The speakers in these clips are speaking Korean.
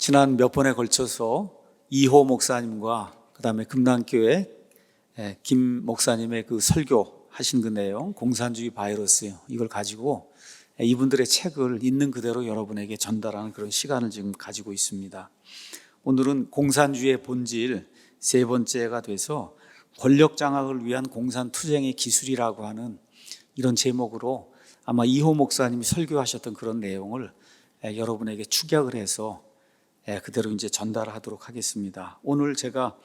지난 몇 번에 걸쳐서 이호 목사님과 그다음에 금남교회 김 목사님의 그 설교하신 그 내용, 공산주의 바이러스요. 이걸 가지고 이분들의 책을 있는 그대로 여러분에게 전달하는 그런 시간을 지금 가지고 있습니다. 오늘은 공산주의의 본질 세 번째가 돼서 권력 장악을 위한 공산투쟁의 기술이라고 하는 이런 제목으로 아마 이호 목사님이 설교하셨던 그런 내용을 여러분에게 축약을 해서 그대로 이제 전달하도록 하겠습니다. 오늘 제가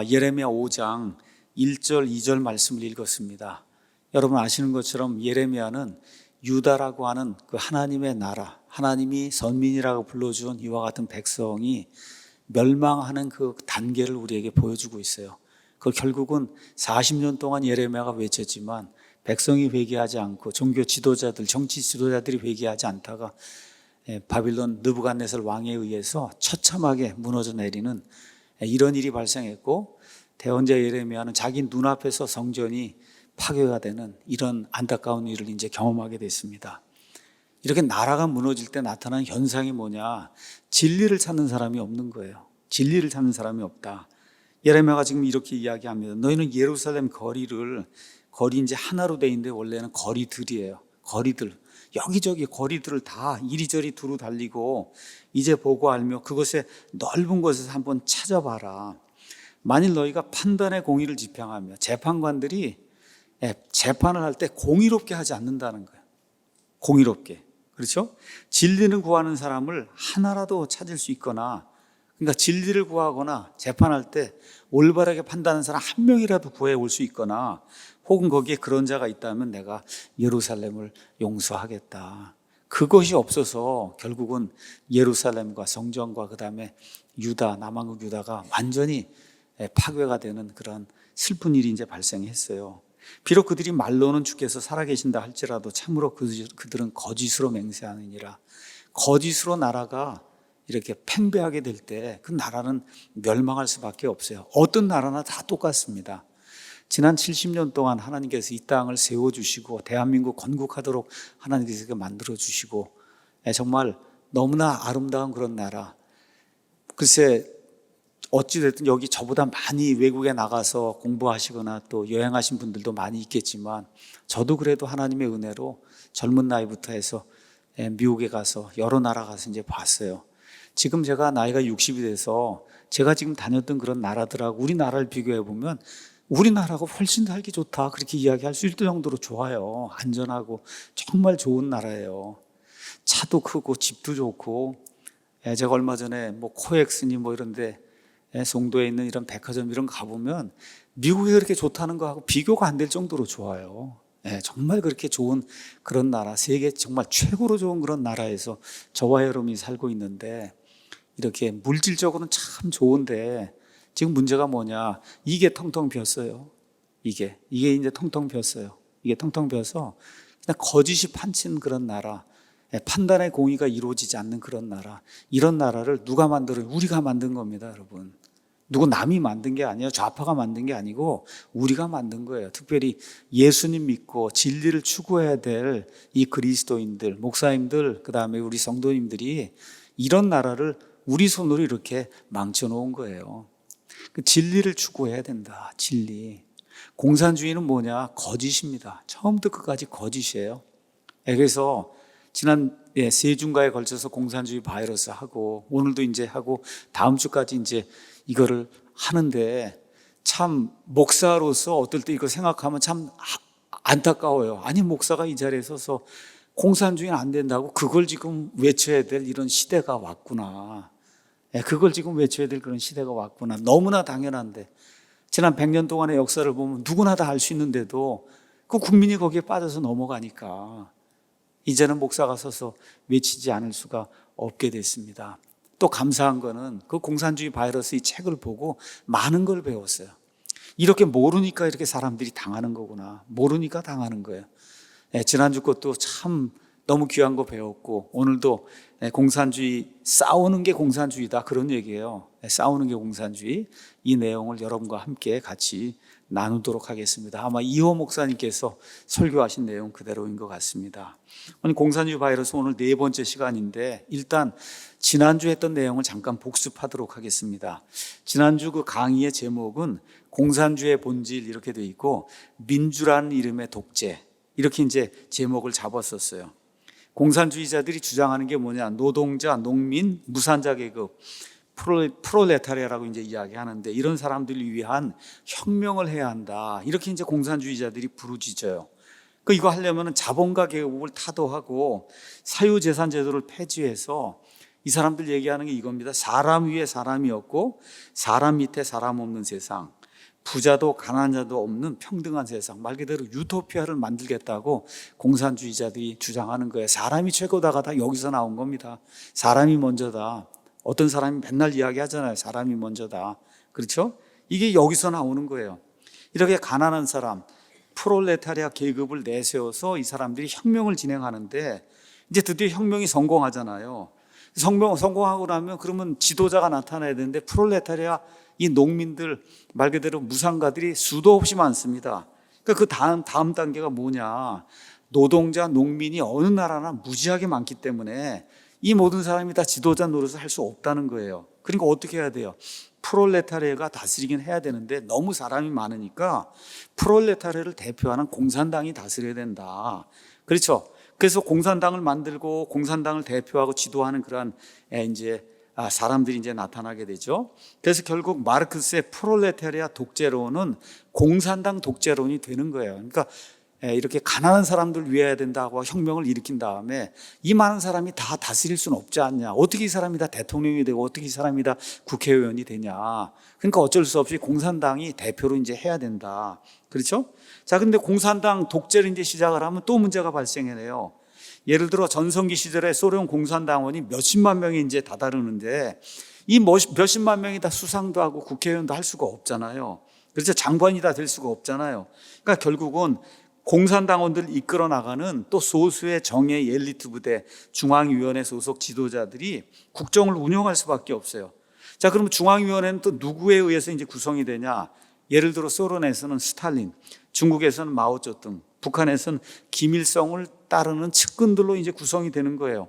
예레미야 5장 1절, 2절 말씀을 읽었습니다. 여러분 아시는 것처럼 예레미야는 유다라고 하는 그 하나님의 나라, 하나님이 선민이라고 불러준 이와 같은 백성이 멸망하는 그 단계를 우리에게 보여주고 있어요. 그 결국은 40년 동안 예레미야가 외쳤지만 백성이 회개하지 않고 종교 지도자들, 정치 지도자들이 회개하지 않다가 바빌론 느부갓네살 왕에 의해서 처참하게 무너져 내리는 이런 일이 발생했고, 대언자 예레미야는 자기 눈앞에서 성전이 파괴가 되는 이런 안타까운 일을 이제 경험하게 됐습니다. 이렇게 나라가 무너질 때 나타나는 현상이 뭐냐? 진리를 찾는 사람이 없는 거예요. 진리를 찾는 사람이 없다. 예레미야가 지금 이렇게 이야기합니다. 너희는 예루살렘 거리 이제 하나로 돼 있는데 원래는 거리들이에요. 거리들. 여기저기 거리들을 다 이리저리 두루 달리고 이제 보고 알며 그것의 넓은 곳에서 한번 찾아봐라. 만일 너희가 판단의 공의를 지향하며 재판관들이 재판을 할 때 공의롭게 하지 않는다는 거예요. 공의롭게. 그렇죠? 진리를 구하는 사람을 하나라도 찾을 수 있거나, 그러니까 진리를 구하거나 재판할 때 올바르게 판단하는 사람 한 명이라도 구해 올 수 있거나, 혹은 거기에 그런 자가 있다면 내가 예루살렘을 용서하겠다. 그것이 없어서 결국은 예루살렘과 성전과 그 다음에 유다, 남왕국 유다가 완전히 파괴가 되는 그런 슬픈 일이 이제 발생했어요. 비록 그들이 말로는 주께서 살아계신다 할지라도 참으로 그들은 거짓으로 맹세하느니라. 거짓으로 나라가 이렇게 팽배하게 될 때 그 나라는 멸망할 수밖에 없어요. 어떤 나라나 다 똑같습니다. 지난 70년 동안 하나님께서 이 땅을 세워주시고 대한민국 건국하도록 하나님께서 만들어주시고 정말 너무나 아름다운 그런 나라. 글쎄 어찌됐든 여기 저보다 많이 외국에 나가서 공부하시거나 또 여행하신 분들도 많이 있겠지만, 저도 그래도 하나님의 은혜로 젊은 나이부터 해서 미국에 가서 여러 나라 가서 이제 봤어요. 지금 제가 나이가 60이 돼서 제가 지금 다녔던 그런 나라들하고 우리나라를 비교해 보면 우리나라가 훨씬 더 살기 좋다 그렇게 이야기할 수 있을 정도로 좋아요. 안전하고 정말 좋은 나라예요. 차도 크고 집도 좋고, 제가 얼마 전에 뭐 코엑스니 뭐 이런데 송도에 있는 이런 백화점 이런 거 가보면 미국이 그렇게 좋다는 거하고 비교가 안 될 정도로 좋아요. 정말 그렇게 좋은 그런 나라, 세계 정말 최고로 좋은 그런 나라에서 저와 여러분이 살고 있는데, 이렇게 물질적으로는 참 좋은데 지금 문제가 뭐냐? 이게 텅텅 비었어요. 이게 이제 텅텅 비었어요. 이게 텅텅 비어서 그냥 거짓이 판친 그런 나라, 판단의 공의가 이루어지지 않는 그런 나라. 이런 나라를 누가 만들어요? 우리가 만든 겁니다, 여러분. 누구 남이 만든 게 아니에요. 좌파가 만든 게 아니고 우리가 만든 거예요. 특별히 예수님 믿고 진리를 추구해야 될 이 그리스도인들, 목사님들, 그 다음에 우리 성도님들이 이런 나라를 우리 손으로 이렇게 망쳐놓은 거예요. 그 진리를 추구해야 된다. 진리. 공산주의는 뭐냐? 거짓입니다. 처음부터 끝까지 거짓이에요. 그래서 지난 세 주간에 걸쳐서 공산주의 바이러스 하고 오늘도 이제 하고 다음 주까지 이제 이거를 하는데, 참 목사로서 어떨 때 이거 생각하면 참 안타까워요. 아니 목사가 이 자리에 서서 공산주의는 안 된다고 그걸 지금 외쳐야 될 이런 시대가 왔구나. 그걸 지금 외쳐야 될 그런 시대가 왔구나. 너무나 당연한데, 지난 100년 동안의 역사를 보면 누구나 다 알 수 있는데도 그 국민이 거기에 빠져서 넘어가니까 이제는 목사가 서서 외치지 않을 수가 없게 됐습니다. 또 감사한 거는 그 공산주의 바이러스 이 책을 보고 많은 걸 배웠어요. 이렇게 모르니까 이렇게 사람들이 당하는 거구나. 모르니까 당하는 거예요. 지난주 것도 참 너무 귀한 거 배웠고, 오늘도 공산주의, 싸우는 게 공산주의다 그런 얘기예요. 싸우는 게 공산주의. 이 내용을 여러분과 함께 같이 나누도록 하겠습니다. 아마 이호 목사님께서 설교하신 내용 그대로인 것 같습니다. 공산주의 바이러스 오늘 네 번째 시간인데 일단 지난주 했던 내용을 잠깐 복습하도록 하겠습니다. 지난주 그 강의의 제목은 공산주의 본질 이렇게 돼 있고 민주라는 이름의 독재 이렇게 이제 제목을 잡았었어요. 공산주의자들이 주장하는 게 뭐냐? 노동자, 농민, 무산자 계급, 프롤레타리아라고 이제 이야기하는데 이런 사람들을 위한 혁명을 해야 한다. 이렇게 이제 공산주의자들이 부르짖어요. 이거 하려면 자본가 계급을 타도하고 사유재산 제도를 폐지해서 이 사람들 얘기하는 게 이겁니다. 사람 위에 사람이 없고 사람 밑에 사람 없는 세상, 부자도 가난자도 없는 평등한 세상, 말 그대로 유토피아를 만들겠다고 공산주의자들이 주장하는 거예요. 사람이 최고다가 다 여기서 나온 겁니다. 사람이 먼저다. 어떤 사람이 맨날 이야기하잖아요. 사람이 먼저다. 그렇죠? 이게 여기서 나오는 거예요. 이렇게 가난한 사람, 프롤레타리아 계급을 내세워서 이 사람들이 혁명을 진행하는데 이제 드디어 혁명이 성공하잖아요. 성공하고 나면 그러면 지도자가 나타나야 되는데 프롤레타리아 이 농민들 말 그대로 무상가들이 수도 없이 많습니다. 그러니까 그 다음 단계가 뭐냐? 노동자, 농민이 어느 나라나 무지하게 많기 때문에 이 모든 사람이 다 지도자 노릇을 할 수 없다는 거예요. 그러니까 어떻게 해야 돼요? 프롤레타리아가 다스리긴 해야 되는데 너무 사람이 많으니까 프롤레타리아를 대표하는 공산당이 다스려야 된다. 그렇죠? 그래서 공산당을 만들고 공산당을 대표하고 지도하는 그러한 이제 사람들이 이제 나타나게 되죠. 그래서 결국 마르크스의 프롤레타리아 독재론은 공산당 독재론이 되는 거예요. 그러니까 이렇게 가난한 사람들 위해야 된다고 혁명을 일으킨 다음에 이 많은 사람이 다 다스릴 수는 없지 않냐. 어떻게 이 사람이 다 대통령이 되고 어떻게 이 사람이 다 국회의원이 되냐. 그러니까 어쩔 수 없이 공산당이 대표로 이제 해야 된다. 그렇죠? 자, 근데 공산당 독재를 이제 시작을 하면 또 문제가 발생해요. 예를 들어 전성기 시절에 소련 공산당원이 몇십만 명이 이제 다다르는데 이 몇십만 명이 다 수상도 하고 국회의원도 할 수가 없잖아요. 그렇죠? 장관이 다 될 수가 없잖아요. 그러니까 결국은 공산당원들을 이끌어 나가는 또 소수의 정예 엘리트 부대, 중앙위원회 소속 지도자들이 국정을 운영할 수밖에 없어요. 자, 그러면 중앙위원회는 또 누구에 의해서 이제 구성이 되냐? 예를 들어 소련에서는 스탈린, 중국에서는 마오쩌둥, 북한에서는 김일성을 따르는 측근들로 이제 구성이 되는 거예요.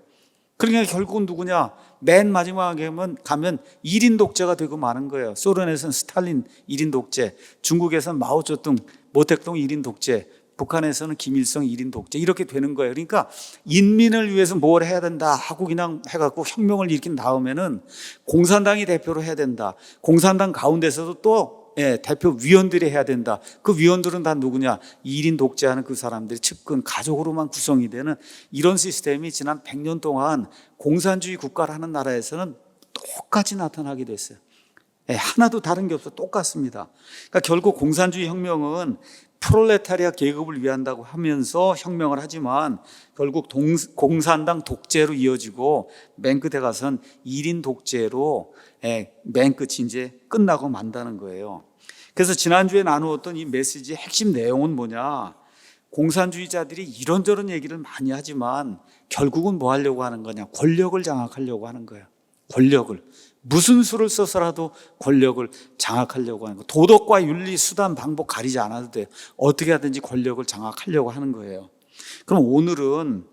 그러니까 결국은 누구냐? 맨 마지막에 가면 1인 독재가 되고 마는 거예요. 소련에서는 스탈린 1인 독재, 중국에서는 마오쩌둥, 모택동 1인 독재, 북한에서는 김일성 1인 독재 이렇게 되는 거예요. 그러니까 인민을 위해서 뭘 해야 된다 하고 그냥 해갖고 혁명을 일으킨 다음에는 공산당이 대표로 해야 된다. 공산당 가운데서도 또 대표 위원들이 해야 된다. 그 위원들은 다 누구냐? 1인 독재하는 그 사람들이 측근, 가족으로만 구성이 되는 이런 시스템이 지난 100년 동안 공산주의 국가라는 나라에서는 똑같이 나타나게 됐어요. 하나도 다른 게 없어. 똑같습니다. 그러니까 결국 공산주의 혁명은 프롤레타리아 계급을 위한다고 하면서 혁명을 하지만 결국 공산당 독재로 이어지고 맨 끝에 가선 1인 독재로 맨 끝이 이제 끝나고 만다는 거예요. 그래서 지난주에 나누었던 이 메시지의 핵심 내용은 뭐냐? 공산주의자들이 이런저런 얘기를 많이 하지만 결국은 뭐 하려고 하는 거냐? 권력을 장악하려고 하는 거예요. 권력을. 무슨 수를 써서라도 권력을 장악하려고 하는 거예요. 도덕과 윤리, 수단, 방법 가리지 않아도 돼요. 어떻게 하든지 권력을 장악하려고 하는 거예요. 그럼 오늘은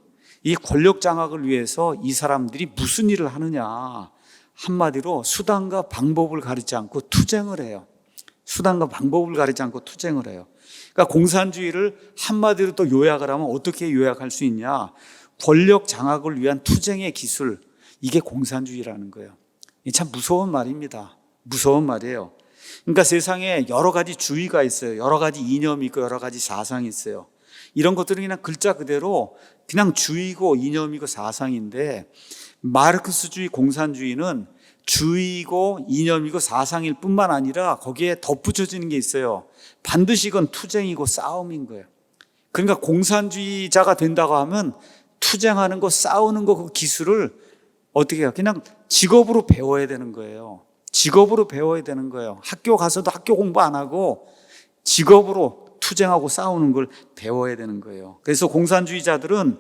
이 권력 장악을 위해서 이 사람들이 무슨 일을 하느냐? 한마디로 수단과 방법을 가리지 않고 투쟁을 해요. 수단과 방법을 가리지 않고 투쟁을 해요. 그러니까 공산주의를 한마디로 또 요약을 하면 어떻게 요약할 수 있냐? 권력 장악을 위한 투쟁의 기술, 이게 공산주의라는 거예요. 참 무서운 말입니다. 무서운 말이에요. 그러니까 세상에 여러 가지 주의가 있어요. 여러 가지 이념이 있고 여러 가지 사상이 있어요. 이런 것들은 그냥 글자 그대로 그냥 주의고 이념이고 사상인데 마르크스주의 공산주의는 주의고 이념이고 사상일 뿐만 아니라 거기에 덧붙여지는 게 있어요. 반드시 이건 투쟁이고 싸움인 거예요. 그러니까 공산주의자가 된다고 하면 투쟁하는 거, 싸우는 거 그 기술을 어떻게 해요? 그냥 직업으로 배워야 되는 거예요. 직업으로 배워야 되는 거예요. 학교 가서도 학교 공부 안 하고 직업으로 투쟁하고 싸우는 걸 배워야 되는 거예요. 그래서 공산주의자들은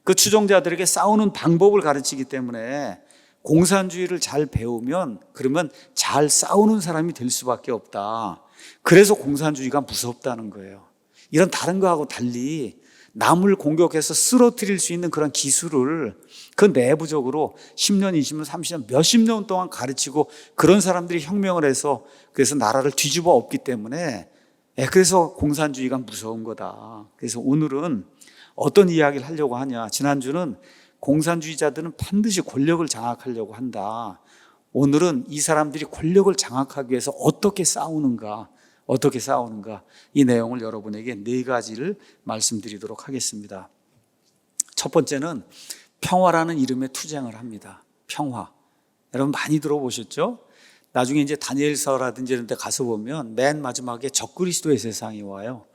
그 추종자들에게 싸우는 방법을 가르치기 때문에 공산주의를 잘 배우면 그러면 잘 싸우는 사람이 될 수밖에 없다. 그래서 공산주의가 무섭다는 거예요. 이런 다른 거하고 달리 남을 공격해서 쓰러뜨릴 수 있는 그런 기술을 그 내부적으로 10년, 20년, 30년, 몇십 년 동안 가르치고 그런 사람들이 혁명을 해서 그래서 나라를 뒤집어 엎기 때문에 그래서 공산주의가 무서운 거다. 그래서 오늘은 어떤 이야기를 하려고 하냐. 지난주는 공산주의자들은 반드시 권력을 장악하려고 한다. 오늘은 이 사람들이 권력을 장악하기 위해서 어떻게 싸우는가 이 내용을 여러분에게 4가지를 말씀드리도록 하겠습니다. 첫 번째는 평화라는 이름의 투쟁을 합니다. 평화. 여러분 많이 들어보셨죠? 나중에 이제 다니엘서라든지 이런 데 가서 보면 맨 마지막에 적그리스도의 세상이 와요.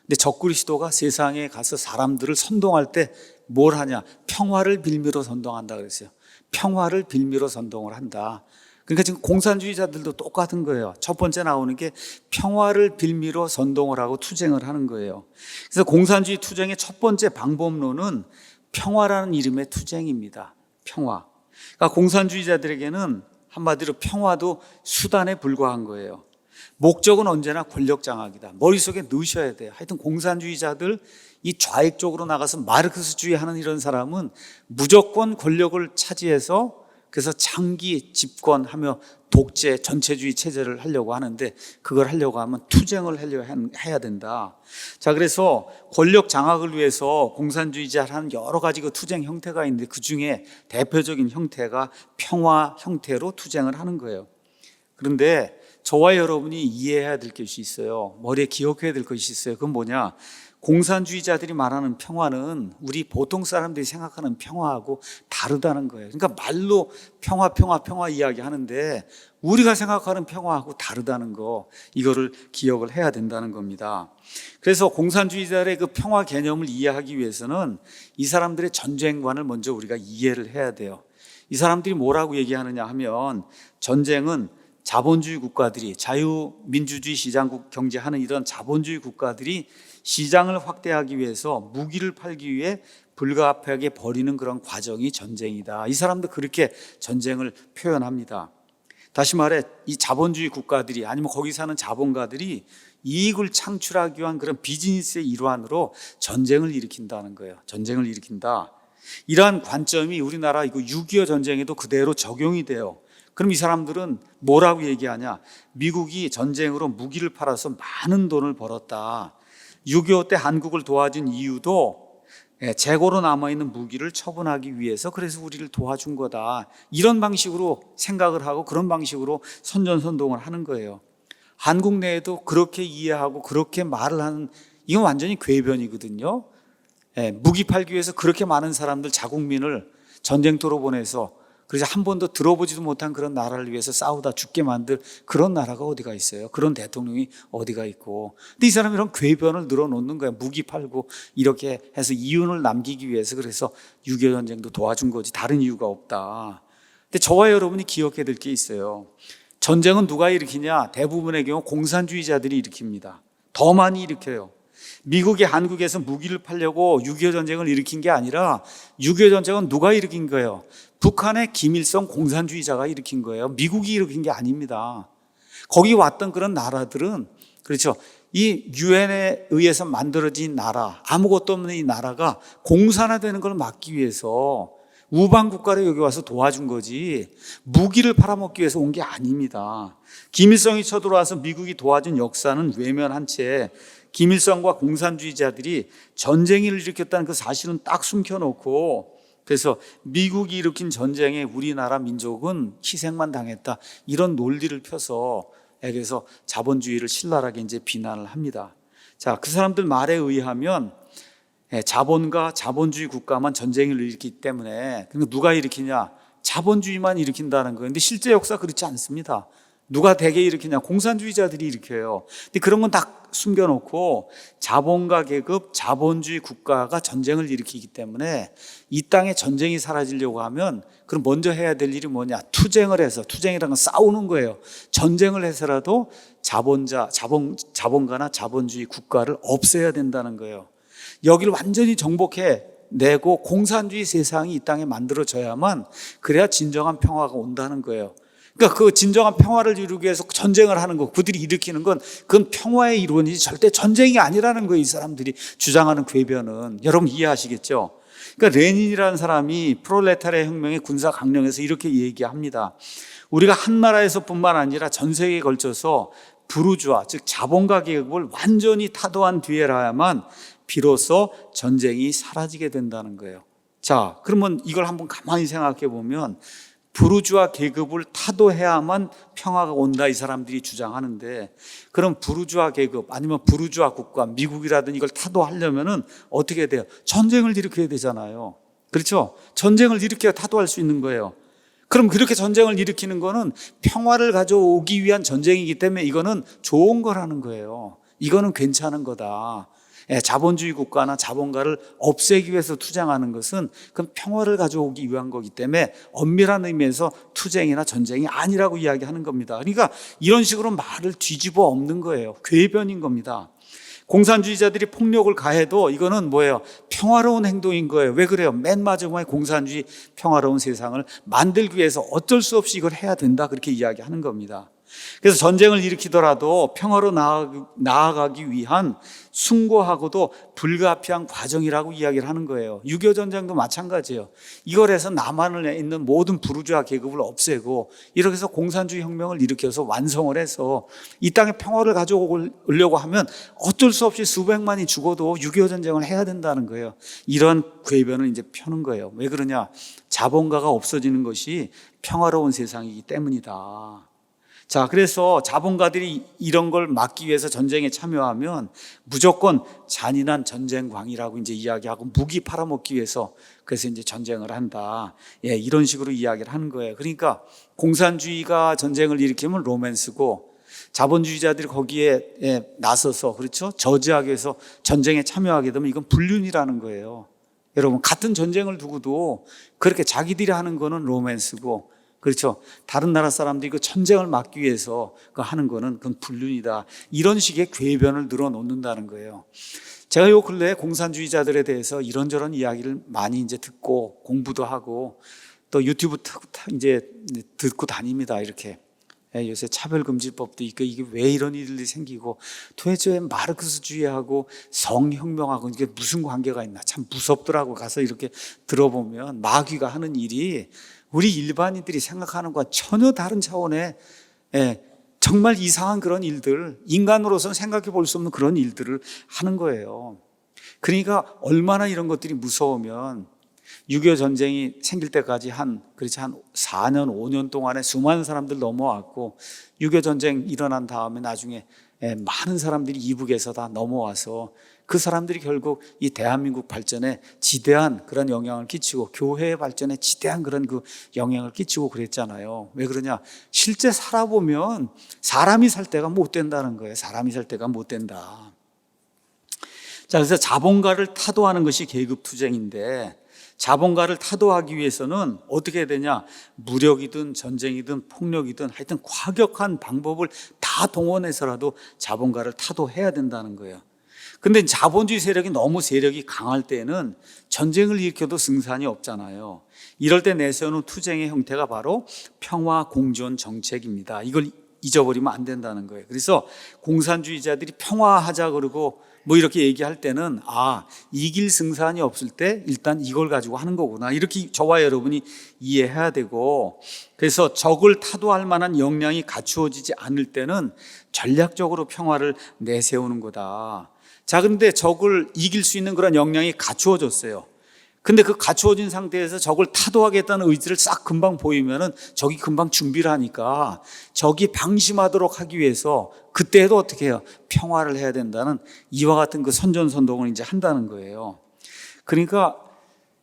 근데 적그리스도가 세상에 가서 사람들을 선동할 때 뭘 하냐? 평화를 빌미로 선동한다 그랬어요. 평화를 빌미로 선동을 한다. 그러니까 지금 공산주의자들도 똑같은 거예요. 첫 번째 나오는 게 평화를 빌미로 선동을 하고 투쟁을 하는 거예요. 그래서 공산주의 투쟁의 첫 번째 방법론은 평화라는 이름의 투쟁입니다. 평화. 그러니까 공산주의자들에게는 한마디로 평화도 수단에 불과한 거예요. 목적은 언제나 권력 장악이다. 머릿속에 넣으셔야 돼요. 하여튼 공산주의자들, 이 좌익 쪽으로 나가서 마르크스주의 하는 이런 사람은 무조건 권력을 차지해서 그래서 장기 집권하며 독재, 전체주의 체제를 하려고 하는데 그걸 하려고 하면 투쟁을 해야 된다. 자, 그래서 권력 장악을 위해서 공산주의자를 하는 여러 가지 그 투쟁 형태가 있는데 그 중에 대표적인 형태가 평화 형태로 투쟁을 하는 거예요. 그런데 저와 여러분이 이해해야 될 것이 있어요. 머리에 기억해야 될 것이 있어요. 그건 뭐냐? 공산주의자들이 말하는 평화는 우리 보통 사람들이 생각하는 평화하고 다르다는 거예요. 그러니까 말로 평화 이야기하는데 우리가 생각하는 평화하고 다르다는 거, 이거를 기억을 해야 된다는 겁니다. 그래서 공산주의자들의 그 평화 개념을 이해하기 위해서는 이 사람들의 전쟁관을 먼저 우리가 이해를 해야 돼요. 이 사람들이 뭐라고 얘기하느냐 하면 전쟁은 자본주의 국가들이 자유민주주의 시장국 경제하는 이런 자본주의 국가들이 시장을 확대하기 위해서 무기를 팔기 위해 불가피하게 벌이는 그런 과정이 전쟁이다. 이 사람도 그렇게 전쟁을 표현합니다. 다시 말해 이 자본주의 국가들이 아니면 거기 사는 자본가들이 이익을 창출하기 위한 그런 비즈니스의 일환으로 전쟁을 일으킨다는 거예요. 전쟁을 일으킨다. 이러한 관점이 우리나라 이거 6.25 전쟁에도 그대로 적용이 돼요. 그럼 이 사람들은 뭐라고 얘기하냐? 미국이 전쟁으로 무기를 팔아서 많은 돈을 벌었다. 6.25 때 한국을 도와준 이유도 재고로 남아있는 무기를 처분하기 위해서 그래서 우리를 도와준 거다. 이런 방식으로 생각을 하고 그런 방식으로 선전선동을 하는 거예요. 한국 내에도 그렇게 이해하고 그렇게 말을 하는, 이건 완전히 궤변이거든요. 무기 팔기 위해서 그렇게 많은 사람들, 자국민을 전쟁터로 보내서 그래서 한 번도 들어보지도 못한 그런 나라를 위해서 싸우다 죽게 만들 그런 나라가 어디가 있어요? 그런 대통령이 어디가 있고. 근데 이 사람이 이런 궤변을 늘어놓는 거야. 무기 팔고 이렇게 해서 이윤을 남기기 위해서 그래서 6.25 전쟁도 도와준 거지 다른 이유가 없다. 근데 저와 여러분이 기억해야 될 게 있어요. 전쟁은 누가 일으키냐? 대부분의 경우 공산주의자들이 일으킵니다. 더 많이 일으켜요. 미국이 한국에서 무기를 팔려고 6.25 전쟁을 일으킨 게 아니라 6.25 전쟁은 누가 일으킨 거예요? 북한의 김일성 공산주의자가 일으킨 거예요. 미국이 일으킨 게 아닙니다. 거기 왔던 그런 나라들은, 그렇죠, 이 유엔에 의해서 만들어진 나라, 아무것도 없는 이 나라가 공산화되는 걸 막기 위해서 우방 국가를 여기 와서 도와준 거지 무기를 팔아먹기 위해서 온 게 아닙니다. 김일성이 쳐들어와서 미국이 도와준 역사는 외면한 채 김일성과 공산주의자들이 전쟁을 일으켰다는 그 사실은 딱 숨겨놓고, 그래서 미국이 일으킨 전쟁에 우리나라 민족은 희생만 당했다, 이런 논리를 펴서 그래서 자본주의를 신랄하게 이제 비난을 합니다. 자, 그 사람들 말에 의하면 자본가, 자본주의 국가만 전쟁을 일으키기 때문에, 그러니까 누가 일으키냐? 자본주의만 일으킨다는 거예요. 근데 실제 역사 그렇지 않습니다. 누가 대개 일으키냐? 공산주의자들이 일으켜요. 근데 그런 건 다 숨겨놓고 자본가 계급, 자본주의 국가가 전쟁을 일으키기 때문에 이 땅에 전쟁이 사라지려고 하면 그럼 먼저 해야 될 일이 뭐냐? 투쟁을 해서, 투쟁이라는 건 싸우는 거예요. 전쟁을 해서라도 자본가나 자본주의 국가를 없애야 된다는 거예요. 여기를 완전히 정복해 내고 공산주의 세상이 이 땅에 만들어져야만, 그래야 진정한 평화가 온다는 거예요. 그러니까 그 진정한 평화를 이루기 위해서 전쟁을 하는 거, 그들이 일으키는 건 그건 평화의 일원이지 절대 전쟁이 아니라는 거예요. 이 사람들이 주장하는 궤변은. 여러분 이해하시겠죠? 그러니까 레닌이라는 사람이 프롤레타리아 혁명의 군사 강령에서 이렇게 얘기합니다. 우리가 한 나라에서뿐만 아니라 전 세계에 걸쳐서 부르주아, 즉 자본가 계급을 완전히 타도한 뒤에라야만 비로소 전쟁이 사라지게 된다는 거예요. 자, 그러면 이걸 한번 가만히 생각해 보면 부르주아 계급을 타도해야만 평화가 온다 이 사람들이 주장하는데, 그럼 부르주아 계급 아니면 부르주아 국가, 미국이라든 이걸 타도하려면은 어떻게 돼요? 전쟁을 일으켜야 되잖아요. 그렇죠? 전쟁을 일으켜야 타도할 수 있는 거예요. 그럼 그렇게 전쟁을 일으키는 거는 평화를 가져오기 위한 전쟁이기 때문에 이거는 좋은 거라는 거예요. 이거는 괜찮은 거다. 자본주의 국가나 자본가를 없애기 위해서 투쟁하는 것은 그건 평화를 가져오기 위한 거기 때문에 엄밀한 의미에서 투쟁이나 전쟁이 아니라고 이야기하는 겁니다. 그러니까 이런 식으로 말을 뒤집어 엎는 거예요. 궤변인 겁니다. 공산주의자들이 폭력을 가해도 이거는 뭐예요? 평화로운 행동인 거예요. 왜 그래요? 맨 마지막에 공산주의 평화로운 세상을 만들기 위해서 어쩔 수 없이 이걸 해야 된다, 그렇게 이야기하는 겁니다. 그래서 전쟁을 일으키더라도 평화로 나아가기 위한 숭고하고도 불가피한 과정이라고 이야기를 하는 거예요. 6.25 전쟁도 마찬가지예요. 이걸 해서 남한에 있는 모든 부르주아 계급을 없애고 이렇게 해서 공산주의 혁명을 일으켜서 완성을 해서 이 땅에 평화를 가져오려고 하면 어쩔 수 없이 수백만이 죽어도 6.25 전쟁을 해야 된다는 거예요. 이런 궤변을 이제 펴는 거예요. 왜 그러냐? 자본가가 없어지는 것이 평화로운 세상이기 때문이다. 자, 그래서 자본가들이 이런 걸 막기 위해서 전쟁에 참여하면 무조건 잔인한 전쟁광이라고 이제 이야기하고 무기 팔아먹기 위해서 그래서 이제 전쟁을 한다. 이런 식으로 이야기를 하는 거예요. 그러니까 공산주의가 전쟁을 일으키면 로맨스고 자본주의자들이 거기에 나서서 그렇죠? 저지하기 위해서 전쟁에 참여하게 되면 이건 불륜이라는 거예요. 여러분 같은 전쟁을 두고도 그렇게 자기들이 하는 거는 로맨스고 그렇죠. 다른 나라 사람들이 그 전쟁을 막기 위해서 그 하는 거는 그건 불륜이다. 이런 식의 궤변을 늘어놓는다는 거예요. 제가 요 근래에 공산주의자들에 대해서 이런저런 이야기를 많이 이제 듣고 공부도 하고 또 유튜브 이제 듣고 다닙니다. 이렇게. 요새 차별금지법도 있고 이게 왜 이런 일들이 생기고 도대체 마르크스주의하고 성혁명하고 이게 무슨 관계가 있나 참 무섭더라고. 가서 이렇게 들어보면 마귀가 하는 일이 우리 일반인들이 생각하는 것과 전혀 다른 차원의 정말 이상한 그런 일들, 인간으로서는 생각해 볼 수 없는 그런 일들을 하는 거예요. 그러니까 얼마나 이런 것들이 무서우면 6.25 전쟁이 생길 때까지 그렇지 한 4년, 5년 동안에 수많은 사람들 넘어왔고 6.25 전쟁 일어난 다음에 나중에 많은 사람들이 이북에서 다 넘어와서 그 사람들이 결국 이 대한민국 발전에 지대한 그런 영향을 끼치고 교회의 발전에 지대한 그런 그 영향을 끼치고 그랬잖아요. 왜 그러냐? 실제 살아보면 사람이 살 때가 못 된다는 거예요. 사람이 살 때가 못 된다. 자, 그래서 자본가를 타도하는 것이 계급투쟁인데 자본가를 타도하기 위해서는 어떻게 해야 되냐? 무력이든 전쟁이든 폭력이든 하여튼 과격한 방법을 다 동원해서라도 자본가를 타도해야 된다는 거예요. 근데 자본주의 세력이 너무 세력이 강할 때는 전쟁을 일으켜도 승산이 없잖아요. 이럴 때 내세우는 투쟁의 형태가 바로 평화 공존 정책입니다. 이걸 잊어버리면 안 된다는 거예요. 그래서 공산주의자들이 평화하자 그러고 뭐 이렇게 얘기할 때는 이길 승산이 없을 때 일단 이걸 가지고 하는 거구나. 이렇게 저와 여러분이 이해해야 되고, 그래서 적을 타도할 만한 역량이 갖추어지지 않을 때는 전략적으로 평화를 내세우는 거다. 자, 그런데 적을 이길 수 있는 그런 역량이 갖추어졌어요. 근데 그 갖추어진 상태에서 적을 타도하겠다는 의지를 싹 금방 보이면은 적이 금방 준비를 하니까 적이 방심하도록 하기 위해서 그때도 어떻게 해요? 평화를 해야 된다는 이와 같은 그 선전선동을 이제 한다는 거예요. 그러니까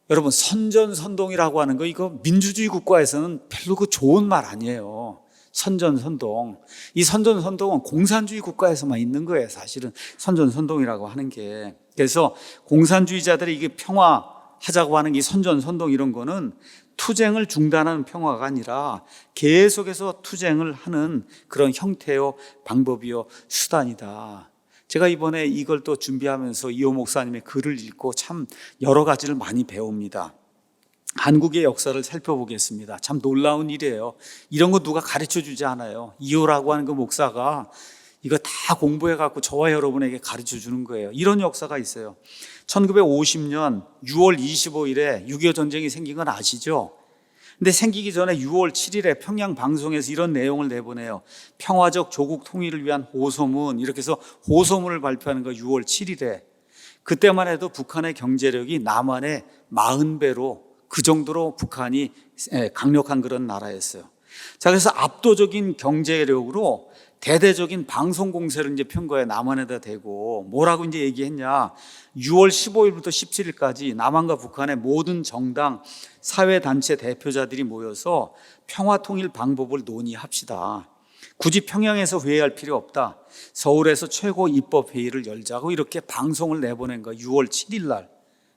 여러분 선전선동이라고 하는 거 이거 민주주의 국가에서는 별로 그 좋은 말 아니에요. 선전선동. 이 선전선동은 공산주의 국가에서만 있는 거예요. 사실은 선전선동이라고 하는 게. 그래서 공산주의자들이 이게 평화하자고 하는 이 선전선동 이런 거는 투쟁을 중단하는 평화가 아니라 계속해서 투쟁을 하는 그런 형태요, 방법이요, 수단이다. 제가 이번에 이걸 또 준비하면서 이호 목사님의 글을 읽고 참 여러 가지를 많이 배웁니다. 한국의 역사를 살펴보겠습니다. 참 놀라운 일이에요. 이런 거 누가 가르쳐 주지 않아요. 이호라고 하는 그 목사가 이거 다 공부해 갖고 저와 여러분에게 가르쳐 주는 거예요. 이런 역사가 있어요. 1950년 6월 25일에 6.25 전쟁이 생긴 건 아시죠? 근데 생기기 전에 6월 7일에 평양 방송에서 이런 내용을 내보내요. 평화적 조국 통일을 위한 호소문, 이렇게 해서 호소문을 발표하는 거 6월 7일에. 그때만 해도 북한의 경제력이 남한의 40배로, 그 정도로 북한이 강력한 그런 나라였어요. 자, 그래서 압도적인 경제력으로 대대적인 방송 공세를 이제 편 거예요. 남한에다 대고. 뭐라고 이제 얘기했냐. 6월 15일부터 17일까지 남한과 북한의 모든 정당, 사회단체 대표자들이 모여서 평화 통일 방법을 논의합시다. 굳이 평양에서 회의할 필요 없다. 서울에서 최고 입법 회의를 열자고 이렇게 방송을 내보낸 거예요. 6월 7일 날.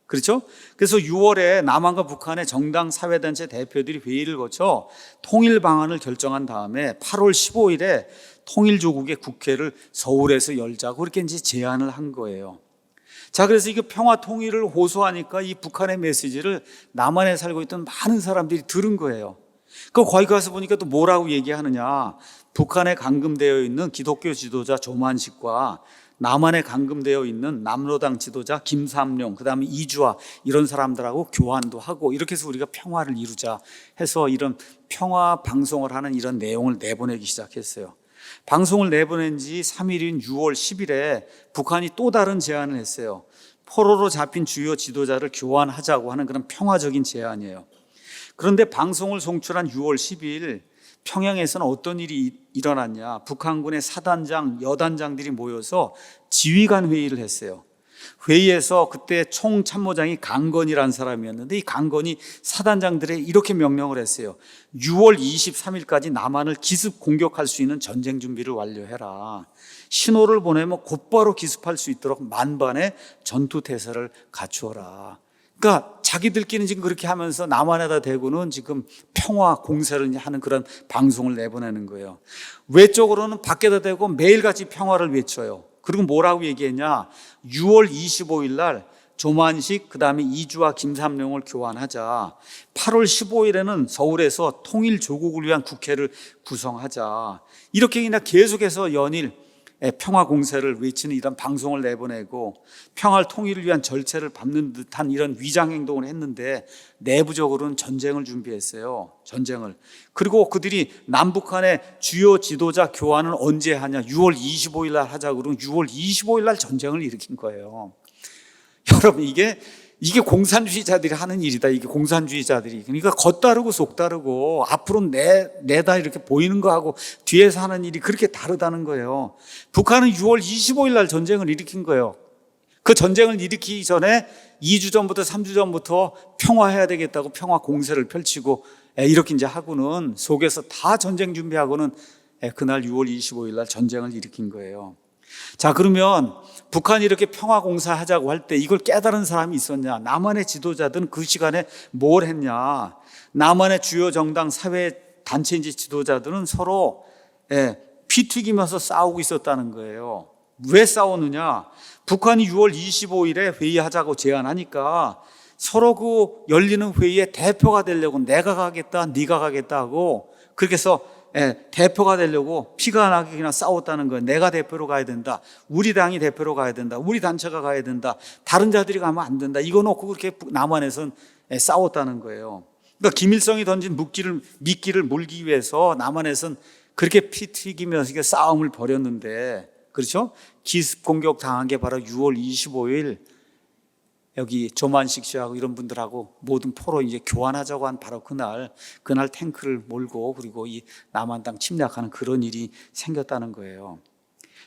그렇죠? 그래서 6월에 남한과 북한의 정당 사회단체 대표들이 회의를 거쳐 통일 방안을 결정한 다음에 8월 15일에 통일조국의 국회를 서울에서 열자고 그렇게 이제 제안을 한 거예요. 자, 그래서 이거 평화 통일을 호소하니까 이 북한의 메시지를 남한에 살고 있던 많은 사람들이 들은 거예요. 그 거기 가서 보니까 또 뭐라고 얘기하느냐. 북한에 감금되어 있는 기독교 지도자 조만식과 남한에 감금되어 있는 남로당 지도자 김삼룡, 그 다음에 이주화 이런 사람들하고 교환도 하고 이렇게 해서 우리가 평화를 이루자 해서 이런 평화 방송을 하는 이런 내용을 내보내기 시작했어요. 방송을 내보낸 지 3일인 6월 10일에 북한이 또 다른 제안을 했어요. 포로로 잡힌 주요 지도자를 교환하자고 하는 그런 평화적인 제안이에요. 그런데 방송을 송출한 6월 10일 평양에서는 어떤 일이 일어났냐. 북한군의 사단장, 여단장들이 모여서 지휘관 회의를 했어요. 회의에서 그때 총참모장이 강건이라는 사람이었는데 이 강건이 사단장들에 이렇게 명령을 했어요. 6월 23일까지 남한을 기습 공격할 수 있는 전쟁 준비를 완료해라. 신호를 보내면 곧바로 기습할 수 있도록 만반의 전투태세를 갖추어라. 그러니까 자기들끼리는 지금 그렇게 하면서 남한에다 대고는 지금 평화 공세를 하는 그런 방송을 내보내는 거예요. 외적으로는 밖에다 대고 매일같이 평화를 외쳐요. 그리고 뭐라고 얘기했냐. 6월 25일 날 조만식, 그 다음에 이주와 김삼룡을 교환하자. 8월 15일에는 서울에서 통일조국을 위한 국회를 구성하자. 이렇게 그냥 계속해서 연일 평화 공세를 외치는 이런 방송을 내보내고 평화 통일을 위한 절차를 밟는 듯한 이런 위장 행동을 했는데 내부적으로는 전쟁을 준비했어요. 전쟁을. 그리고 그들이 남북한의 주요 지도자 교환을 언제 하냐. 6월 25일 날 하자고 그러면 6월 25일 날 전쟁을 일으킨 거예요. 여러분 이게 공산주의자들이 하는 일이다. 이게 공산주의자들이. 그러니까 겉다르고 속다르고 앞으로 내다 이렇게 보이는 거하고 뒤에서 하는 일이 그렇게 다르다는 거예요. 북한은 6월 25일 날 전쟁을 일으킨 거예요. 그 전쟁을 일으키기 전에 2주 전부터 3주 전부터 평화해야 되겠다고 평화 공세를 펼치고 이렇게 이제 하고는 속에서 다 전쟁 준비하고는 그날 6월 25일 날 전쟁을 일으킨 거예요. 자, 그러면 북한이 이렇게 평화 공사하자고 할 때 이걸 깨달은 사람이 있었냐? 남한의 지도자들은 그 시간에 뭘 했냐? 남한의 주요 정당 사회 단체인지 지도자들은 서로 피 튀기면서 싸우고 있었다는 거예요. 왜 싸우느냐? 북한이 6월 25일에 회의하자고 제안하니까 서로 그 열리는 회의에 대표가 되려고 내가 가겠다, 네가 가겠다 하고 그렇게 해서 대표가 되려고 피가 나게 그냥 싸웠다는 거예요. 내가 대표로 가야 된다. 우리 당이 대표로 가야 된다. 우리 단체가 가야 된다. 다른 자들이 가면 안 된다. 이거 놓고 그렇게 남한에서는 싸웠다는 거예요. 그러니까 김일성이 던진 미끼를 물기 위해서 남한에서는 그렇게 피 튀기면서 싸움을 벌였는데, 그렇죠? 기습 공격 당한 게 바로 6월 25일 여기 조만식 씨하고 이런 분들하고 모든 포로 이제 교환하자고 한 바로 그날 탱크를 몰고 그리고 이 남한 땅 침략하는 그런 일이 생겼다는 거예요.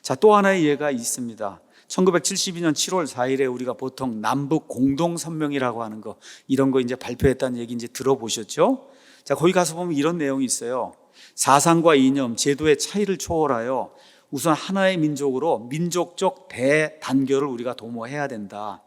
자, 또 하나의 예가 있습니다. 1972년 7월 4일에 우리가 보통 남북 공동선명이라고 하는 거 이런 거 이제 발표했다는 얘기 이제 들어보셨죠? 자, 거기 가서 보면 이런 내용이 있어요. 사상과 이념, 제도의 차이를 초월하여 우선 하나의 민족으로 민족적 대단결을 우리가 도모해야 된다.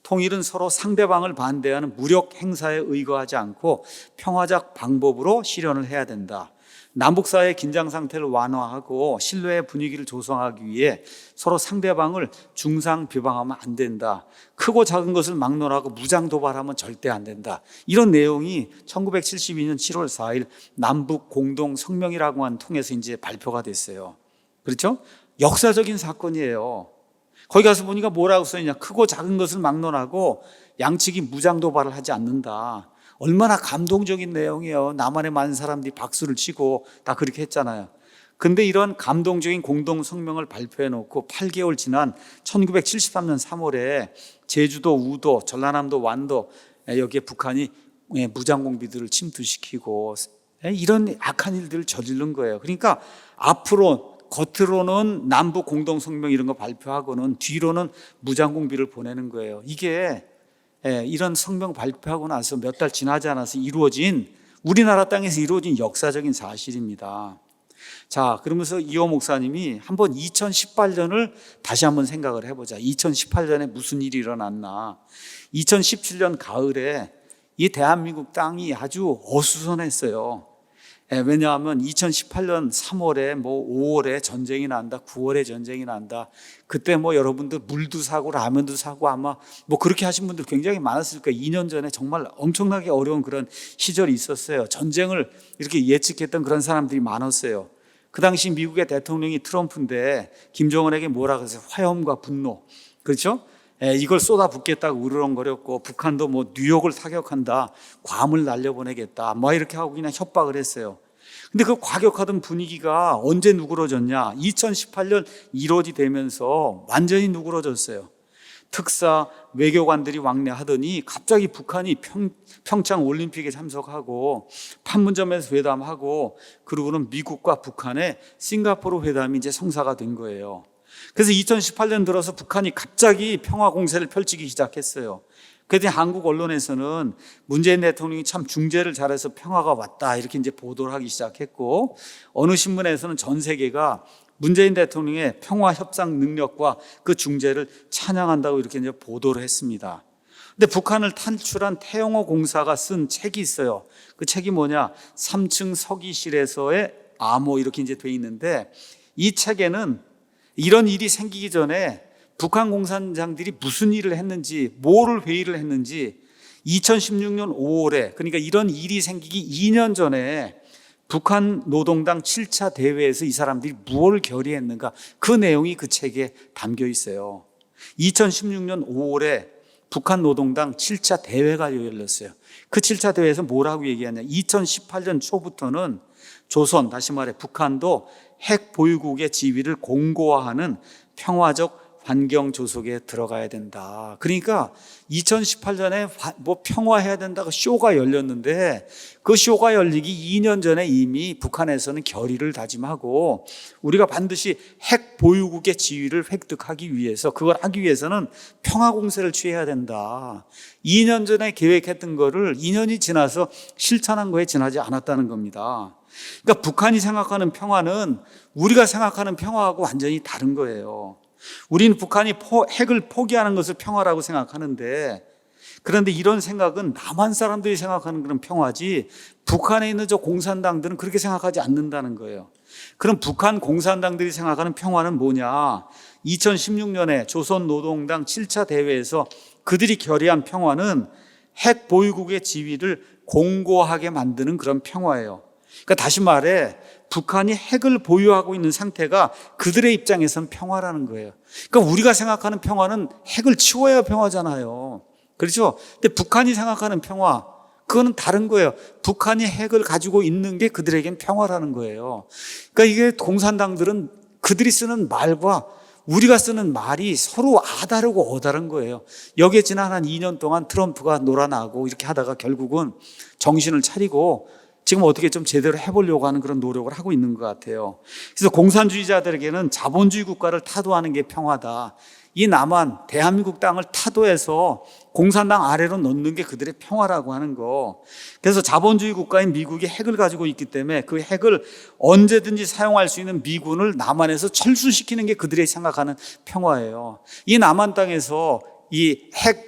통일은 서로 상대방을 반대하는 무력 행사에 의거하지 않고 평화적 방법으로 실현을 해야 된다. 남북 사이의 긴장 상태를 완화하고 신뢰의 분위기를 조성하기 위해 서로 상대방을 중상 비방하면 안 된다. 크고 작은 것을 막론하고 무장 도발하면 절대 안 된다. 이런 내용이 1972년 7월 4일 남북 공동 성명이라고 한 통해서 이제 발표가 됐어요. 그렇죠? 역사적인 사건이에요. 거기 가서 보니까 뭐라고 써있냐? 크고 작은 것을 막론하고 양측이 무장 도발을 하지 않는다. 얼마나 감동적인 내용이에요. 남한의 많은 사람들이 박수를 치고 다 그렇게 했잖아요. 근데 이런 감동적인 공동 성명을 발표해 놓고 8개월 지난 1973년 3월에 제주도, 우도, 전라남도, 완도 여기에 북한이 무장 공비들을 침투시키고 이런 악한 일들을 저지른 거예요. 그러니까 앞으로 겉으로는 남북 공동 성명 이런 거 발표하고는 뒤로는 무장 공비를 보내는 거예요. 이게 이런 성명 발표하고 나서 몇 달 지나지 않아서 이루어진, 우리나라 땅에서 이루어진 역사적인 사실입니다. 자, 그러면서 이호 목사님이 한번 2018년을 다시 한번 생각을 해보자. 2018년에 무슨 일이 일어났나. 2017년 가을에 이 대한민국 땅이 아주 어수선했어요. 왜냐하면 2018년 3월에 5월에 전쟁이 난다, 9월에 전쟁이 난다. 그때 여러분들 물도 사고 라면도 사고 아마 그렇게 하신 분들 굉장히 많았을 거예요. 2년 전에 정말 엄청나게 어려운 그런 시절이 있었어요. 전쟁을 이렇게 예측했던 그런 사람들이 많았어요. 그 당시 미국의 대통령이 트럼프인데 김정은에게 뭐라 그랬어요? 화염과 분노. 그렇죠? 이걸 쏟아붓겠다고 으르렁거렸고, 북한도 뉴욕을 타격한다, 괌을 날려보내겠다, 이렇게 하고 그냥 협박을 했어요. 근데 그 과격하던 분위기가 언제 누그러졌냐? 2018년 1월이 되면서 완전히 누그러졌어요. 특사 외교관들이 왕래하더니 갑자기 북한이 평창 올림픽에 참석하고 판문점에서 회담하고, 그러고는 미국과 북한의 싱가포르 회담이 이제 성사가 된 거예요. 그래서 2018년 들어서 북한이 갑자기 평화 공세를 펼치기 시작했어요. 그랬더니 한국 언론에서는 문재인 대통령이 참 중재를 잘해서 평화가 왔다 이렇게 이제 보도를 하기 시작했고, 어느 신문에서는 전 세계가 문재인 대통령의 평화 협상 능력과 그 중재를 찬양한다고 이렇게 이제 보도를 했습니다. 근데 북한을 탈출한 태영호 공사가 쓴 책이 있어요. 그 책이 뭐냐? 3층 서기실에서의 암호 이렇게 이제 돼 있는데, 이 책에는 이런 일이 생기기 전에 북한 공산장들이 무슨 일을 했는지, 뭐를 회의를 했는지, 2016년 5월에, 그러니까 이런 일이 생기기 2년 전에 북한 노동당 7차 대회에서 이 사람들이 무엇을 결의했는가, 그 내용이 그 책에 담겨 있어요. 2016년 5월에 북한 노동당 7차 대회가 열렸어요. 그 7차 대회에서 뭐라고 얘기하냐? 2018년 초부터는 조선, 다시 말해 북한도 핵 보유국의 지위를 공고화하는 평화적 환경 조속에 들어가야 된다. 그러니까 2018년에 평화해야 된다고 쇼가 열렸는데, 그 쇼가 열리기 2년 전에 이미 북한에서는 결의를 다짐하고, 우리가 반드시 핵 보유국의 지위를 획득하기 위해서, 그걸 하기 위해서는 평화 공세를 취해야 된다. 2년 전에 계획했던 거를 2년이 지나서 실천한 거에 지나지 않았다는 겁니다. 그러니까 북한이 생각하는 평화는 우리가 생각하는 평화하고 완전히 다른 거예요. 우리는 북한이 핵을 포기하는 것을 평화라고 생각하는데, 그런데 이런 생각은 남한 사람들이 생각하는 그런 평화지 북한에 있는 저 공산당들은 그렇게 생각하지 않는다는 거예요. 그럼 북한 공산당들이 생각하는 평화는 뭐냐? 2016년에 조선노동당 7차 대회에서 그들이 결의한 평화는 핵 보유국의 지위를 공고하게 만드는 그런 평화예요. 그러니까 다시 말해 북한이 핵을 보유하고 있는 상태가 그들의 입장에서는 평화라는 거예요. 그러니까 우리가 생각하는 평화는 핵을 치워야 평화잖아요. 그렇죠? 근데 북한이 생각하는 평화, 그거는 다른 거예요. 북한이 핵을 가지고 있는 게 그들에겐 평화라는 거예요. 그러니까 이게 공산당들은 그들이 쓰는 말과 우리가 쓰는 말이 서로 아다르고 어다른 거예요. 여기에 지난 한 2년 동안 트럼프가 놀아나고 이렇게 하다가 결국은 정신을 차리고 지금 어떻게 좀 제대로 해보려고 하는 그런 노력을 하고 있는 것 같아요. 그래서 공산주의자들에게는 자본주의 국가를 타도하는 게 평화다. 이 남한, 대한민국 땅을 타도해서 공산당 아래로 넣는 게 그들의 평화라고 하는 거. 그래서 자본주의 국가인 미국이 핵을 가지고 있기 때문에 그 핵을 언제든지 사용할 수 있는 미군을 남한에서 철수시키는 게 그들이 생각하는 평화예요. 이 남한 땅에서 이 핵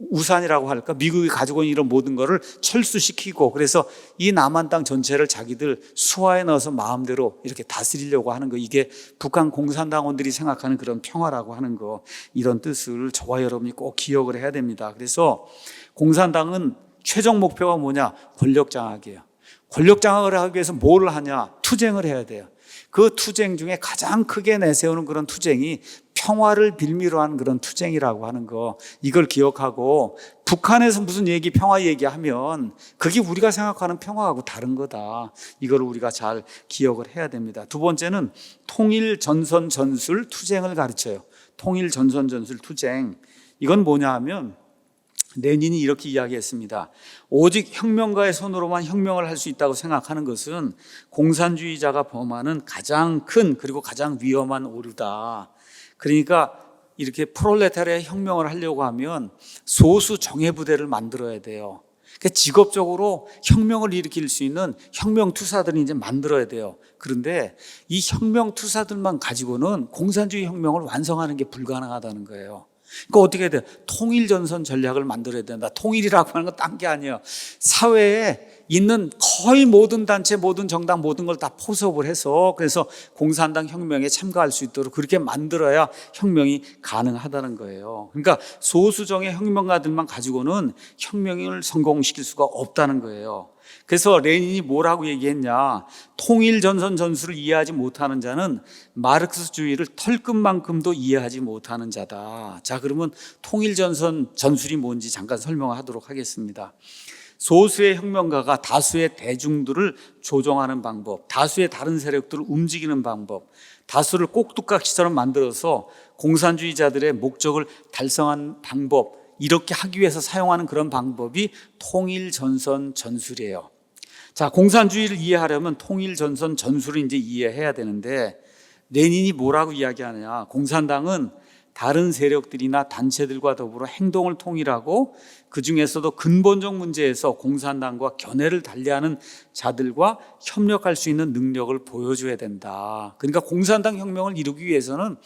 우산이라고 할까? 미국이 가지고 있는 이런 모든 거를 철수시키고, 그래서 이 남한 땅 전체를 자기들 수하에 넣어서 마음대로 이렇게 다스리려고 하는 거, 이게 북한 공산당원들이 생각하는 그런 평화라고 하는 거, 이런 뜻을 저와 여러분이 꼭 기억을 해야 됩니다. 그래서 공산당은 최종 목표가 뭐냐? 권력 장악이에요. 권력 장악을 하기 위해서 뭘 하냐? 투쟁을 해야 돼요. 그 투쟁 중에 가장 크게 내세우는 그런 투쟁이 평화를 빌미로 하는 그런 투쟁이라고 하는 거, 이걸 기억하고, 북한에서 무슨 평화 얘기하면 그게 우리가 생각하는 평화하고 다른 거다, 이걸 우리가 잘 기억을 해야 됩니다. 두 번째는 통일 전선 전술 투쟁을 가르쳐요. 통일 전선 전술 투쟁, 이건 뭐냐 하면 레닌이 이렇게 이야기했습니다. 오직 혁명가의 손으로만 혁명을 할 수 있다고 생각하는 것은 공산주의자가 범하는 가장 큰 그리고 가장 위험한 오류다. 그러니까 이렇게 프롤레타리아 혁명을 하려고 하면 소수 정예부대를 만들어야 돼요. 그러니까 직업적으로 혁명을 일으킬 수 있는 혁명투사들을 이제 만들어야 돼요. 그런데 이 혁명투사들만 가지고는 공산주의 혁명을 완성하는 게 불가능하다는 거예요. 그러니까 어떻게 해야 돼요? 통일전선 전략을 만들어야 된다. 통일이라고 하는 건 딴 게 아니에요. 사회에 있는 거의 모든 단체, 모든 정당, 모든 걸 다 포섭을 해서, 그래서 공산당 혁명에 참가할 수 있도록 그렇게 만들어야 혁명이 가능하다는 거예요. 그러니까 소수정의 혁명가들만 가지고는 혁명을 성공시킬 수가 없다는 거예요. 그래서 레닌이 뭐라고 얘기했냐? 통일전선 전술을 이해하지 못하는 자는 마르크스주의를 털끝만큼도 이해하지 못하는 자다. 자, 그러면 통일전선 전술이 뭔지 잠깐 설명하도록 하겠습니다. 소수의 혁명가가 다수의 대중들을 조종하는 방법, 다수의 다른 세력들을 움직이는 방법, 다수를 꼭두각시처럼 만들어서 공산주의자들의 목적을 달성한 방법, 이렇게 하기 위해서 사용하는 그런 방법이 통일전선 전술이에요. 자, 공산주의를 이해하려면 통일전선 전술을 이제 이해해야 되는데, 레닌이 뭐라고 이야기하느냐? 공산당은 다른 세력들이나 단체들과 더불어 행동을 통일하고, 그 중에서도 근본적 문제에서 공산당과 견해를 달리하는 자들과 협력할 수 있는 능력을 보여줘야 된다. 그러니까 공산당 혁명을 이루기 위해서는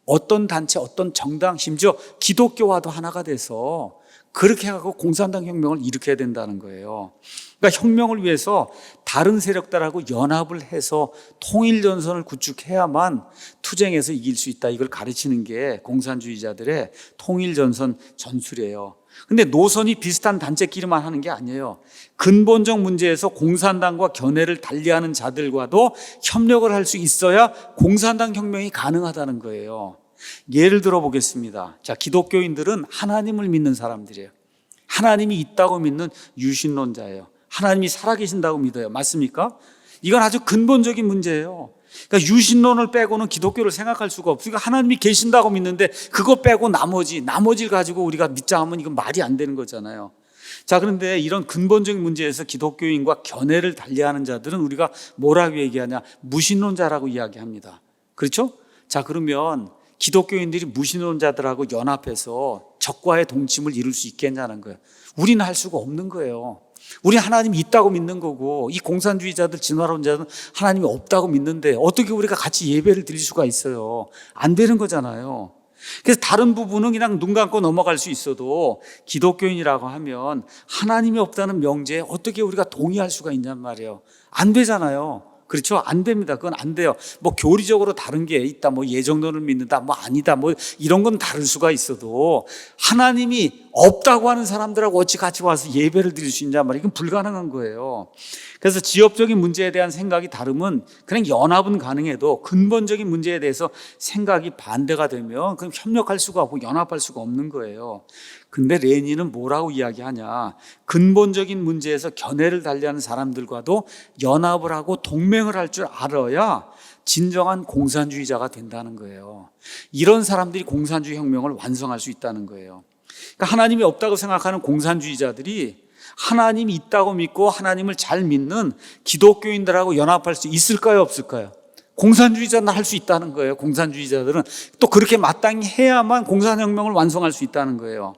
어떤 단체, 어떤 정당, 심지어 기독교와도 하나가 돼서 그렇게 해서 공산당 혁명을 일으켜야 된다는 거예요. 그러니까 혁명을 위해서 다른 세력들하고 연합을 해서 통일전선을 구축해야만 투쟁에서 이길 수 있다, 이걸 가르치는 게 공산주의자들의 통일전선 전술이에요. 근데 노선이 비슷한 단체끼리만 하는 게 아니에요. 근본적 문제에서 공산당과 견해를 달리하는 자들과도 협력을 할 수 있어야 공산당 혁명이 가능하다는 거예요. 예를 들어 보겠습니다. 자, 기독교인들은 하나님을 믿는 사람들이에요. 하나님이 있다고 믿는 유신론자예요. 하나님이 살아계신다고 믿어요. 맞습니까? 이건 아주 근본적인 문제예요. 그러니까 유신론을 빼고는 기독교를 생각할 수가 없어요. 그러니까 하나님이 계신다고 믿는데 그거 빼고 나머지를 가지고 우리가 믿자 하면 이건 말이 안 되는 거잖아요. 자, 그런데 이런 근본적인 문제에서 기독교인과 견해를 달리하는 자들은 우리가 뭐라고 얘기하냐? 무신론자라고 이야기합니다. 그렇죠? 자, 그러면 기독교인들이 무신론자들하고 연합해서 적과의 동침을 이룰 수 있겠냐는 거예요. 우리는 할 수가 없는 거예요. 우리 하나님이 있다고 믿는 거고, 이 공산주의자들, 진화론자들은 하나님이 없다고 믿는데 어떻게 우리가 같이 예배를 드릴 수가 있어요? 안 되는 거잖아요. 그래서 다른 부분은 그냥 눈 감고 넘어갈 수 있어도 기독교인이라고 하면 하나님이 없다는 명제에 어떻게 우리가 동의할 수가 있냔 말이에요. 안 되잖아요. 그렇죠? 안 됩니다. 그건 안 돼요. 뭐 교리적으로 다른 게 있다, 뭐 예정론을 믿는다, 뭐 아니다, 뭐 이런 건 다를 수가 있어도 하나님이 없다고 하는 사람들하고 어찌 같이 와서 예배를 드릴 수 있냐 말이에요. 이건 불가능한 거예요. 그래서 지역적인 문제에 대한 생각이 다르면 그냥 연합은 가능해도 근본적인 문제에 대해서 생각이 반대가 되면 그럼 협력할 수가 없고 연합할 수가 없는 거예요. 근데 레닌은 뭐라고 이야기하냐? 근본적인 문제에서 견해를 달리하는 사람들과도 연합을 하고 동맹을 할 줄 알아야 진정한 공산주의자가 된다는 거예요. 이런 사람들이 공산주의 혁명을 완성할 수 있다는 거예요. 그러니까 하나님이 없다고 생각하는 공산주의자들이 하나님이 있다고 믿고 하나님을 잘 믿는 기독교인들하고 연합할 수 있을까요, 없을까요? 공산주의자는 할 수 있다는 거예요. 공산주의자들은 또 그렇게 마땅히 해야만 공산혁명을 완성할 수 있다는 거예요.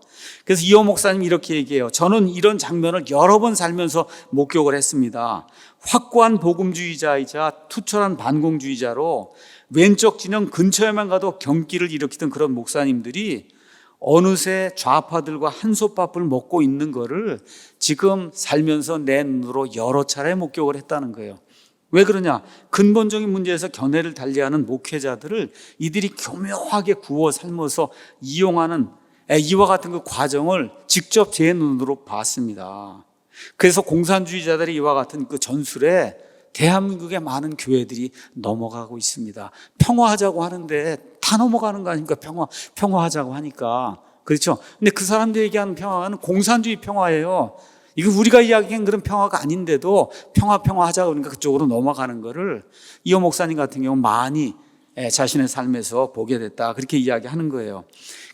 그래서 이호 목사님이 이렇게 얘기해요. 저는 이런 장면을 여러 번 살면서 목격을 했습니다. 확고한 복음주의자이자 투철한 반공주의자로 왼쪽 진영 근처에만 가도 경기를 일으키던 그런 목사님들이 어느새 좌파들과 한솥밥을 먹고 있는 거를 지금 살면서 내 눈으로 여러 차례 목격을 했다는 거예요. 왜 그러냐? 근본적인 문제에서 견해를 달리하는 목회자들을 이들이 교묘하게 구워 삶아서 이용하는 이와 같은 그 과정을 직접 제 눈으로 봤습니다. 그래서 공산주의자들이 이와 같은 그 전술에 대한민국의 많은 교회들이 넘어가고 있습니다. 평화하자고 하는데 다 넘어가는 거 아닙니까? 평화하자고 하니까. 그렇죠? 근데 그 사람들이 얘기하는 평화는 공산주의 평화예요. 이거 우리가 이야기한 그런 평화가 아닌데도 평화하자고 그러니까 그쪽으로 넘어가는 거를 이호 목사님 같은 경우 많이 자신의 삶에서 보게 됐다. 그렇게 이야기하는 거예요.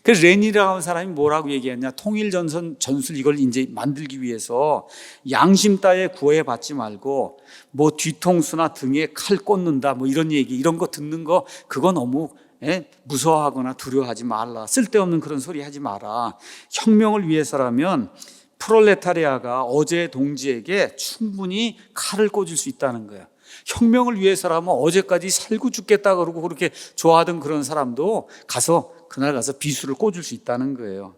그래서 레닌이라고 하는 사람이 뭐라고 얘기했냐? 통일전술 이걸 이제 만들기 위해서 양심 따위에 구애받지 말고 뭐 뒤통수나 등에 칼 꽂는다 뭐 이런 얘기 이런 거 듣는 거 그거 너무 무서워하거나 두려워하지 말라. 쓸데없는 그런 소리 하지 마라. 혁명을 위해서라면 프롤레타리아가 어제의 동지에게 충분히 칼을 꽂을 수 있다는 거예요. 혁명을 위해서라면 어제까지 살고 죽겠다 그러고 그렇게 좋아하던 그런 사람도 그날 가서 비수를 꽂을 수 있다는 거예요.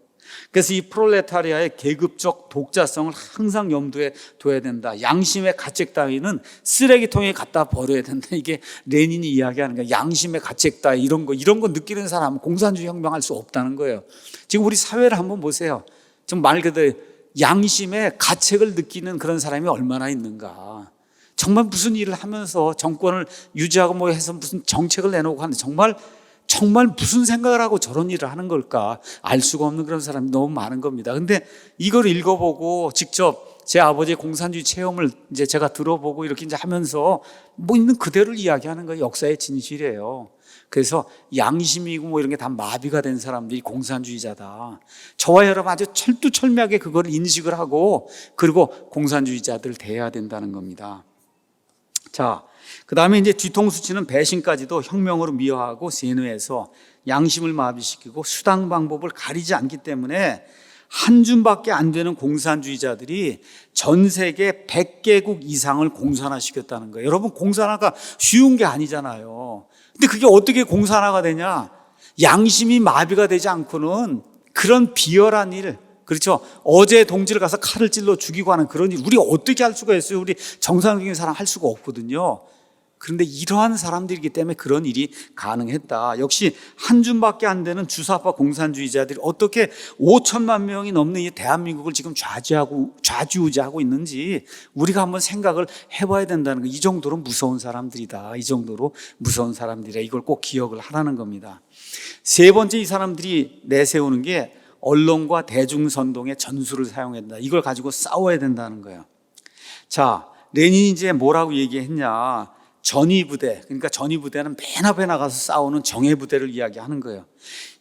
그래서 이 프롤레타리아의 계급적 독자성을 항상 염두에 둬야 된다. 양심의 가책 따위는 쓰레기통에 갖다 버려야 된다. 이게 레닌이 이야기하는 거예요. 양심의 가책 따위 이런 거 느끼는 사람은 공산주의 혁명할 수 없다는 거예요. 지금 우리 사회를 한번 보세요. 좀 말 그대로 양심의 가책을 느끼는 그런 사람이 얼마나 있는가. 정말 무슨 일을 하면서 정권을 유지하고 뭐 해서 무슨 정책을 내놓고 하는데 정말 무슨 생각을 하고 저런 일을 하는 걸까 알 수가 없는 그런 사람이 너무 많은 겁니다. 근데 이걸 읽어보고 직접 제 아버지의 공산주의 체험을 이제 제가 들어보고 이렇게 이제 하면서 뭐 있는 그대로를 이야기하는 거예요. 역사의 진실이에요. 그래서 양심이고 뭐 이런 게 다 마비가 된 사람들이 공산주의자다. 저와 여러분 아주 철두철미하게 그걸 인식을 하고 그리고 공산주의자들을 대해야 된다는 겁니다. 자, 그 다음에 이제 뒤통수 치는 배신까지도 혁명으로 미화하고 세뇌해서 양심을 마비시키고 수단 방법을 가리지 않기 때문에 한 줌밖에 안 되는 공산주의자들이 전 세계 100개국 이상을 공산화시켰다는 거예요. 여러분 공산화가 쉬운 게 아니잖아요. 근데 그게 어떻게 공산화가 되냐? 양심이 마비가 되지 않고는 그런 비열한 일, 그렇죠? 어제 동지를 가서 칼을 찔러 죽이고 하는 그런 일 우리 어떻게 할 수가 있어요? 우리 정상적인 사람 할 수가 없거든요. 그런데 이러한 사람들이기 때문에 그런 일이 가능했다. 역시 한 줌밖에 안 되는 주사파 공산주의자들이 어떻게 5천만 명이 넘는 이 대한민국을 지금 좌지우지하고 있는지 우리가 한번 생각을 해봐야 된다는 거. 이 정도로 무서운 사람들이다. 이 정도로 무서운 사람들이다. 이걸 꼭 기억을 하라는 겁니다. 세 번째 이 사람들이 내세우는 게 언론과 대중선동의 전술을 사용해야 된다. 이걸 가지고 싸워야 된다는 거예요. 자, 레닌이 이제 뭐라고 얘기했냐? 전위부대, 그러니까 전위부대는 맨 앞에 나가서 싸우는 정예부대를 이야기하는 거예요.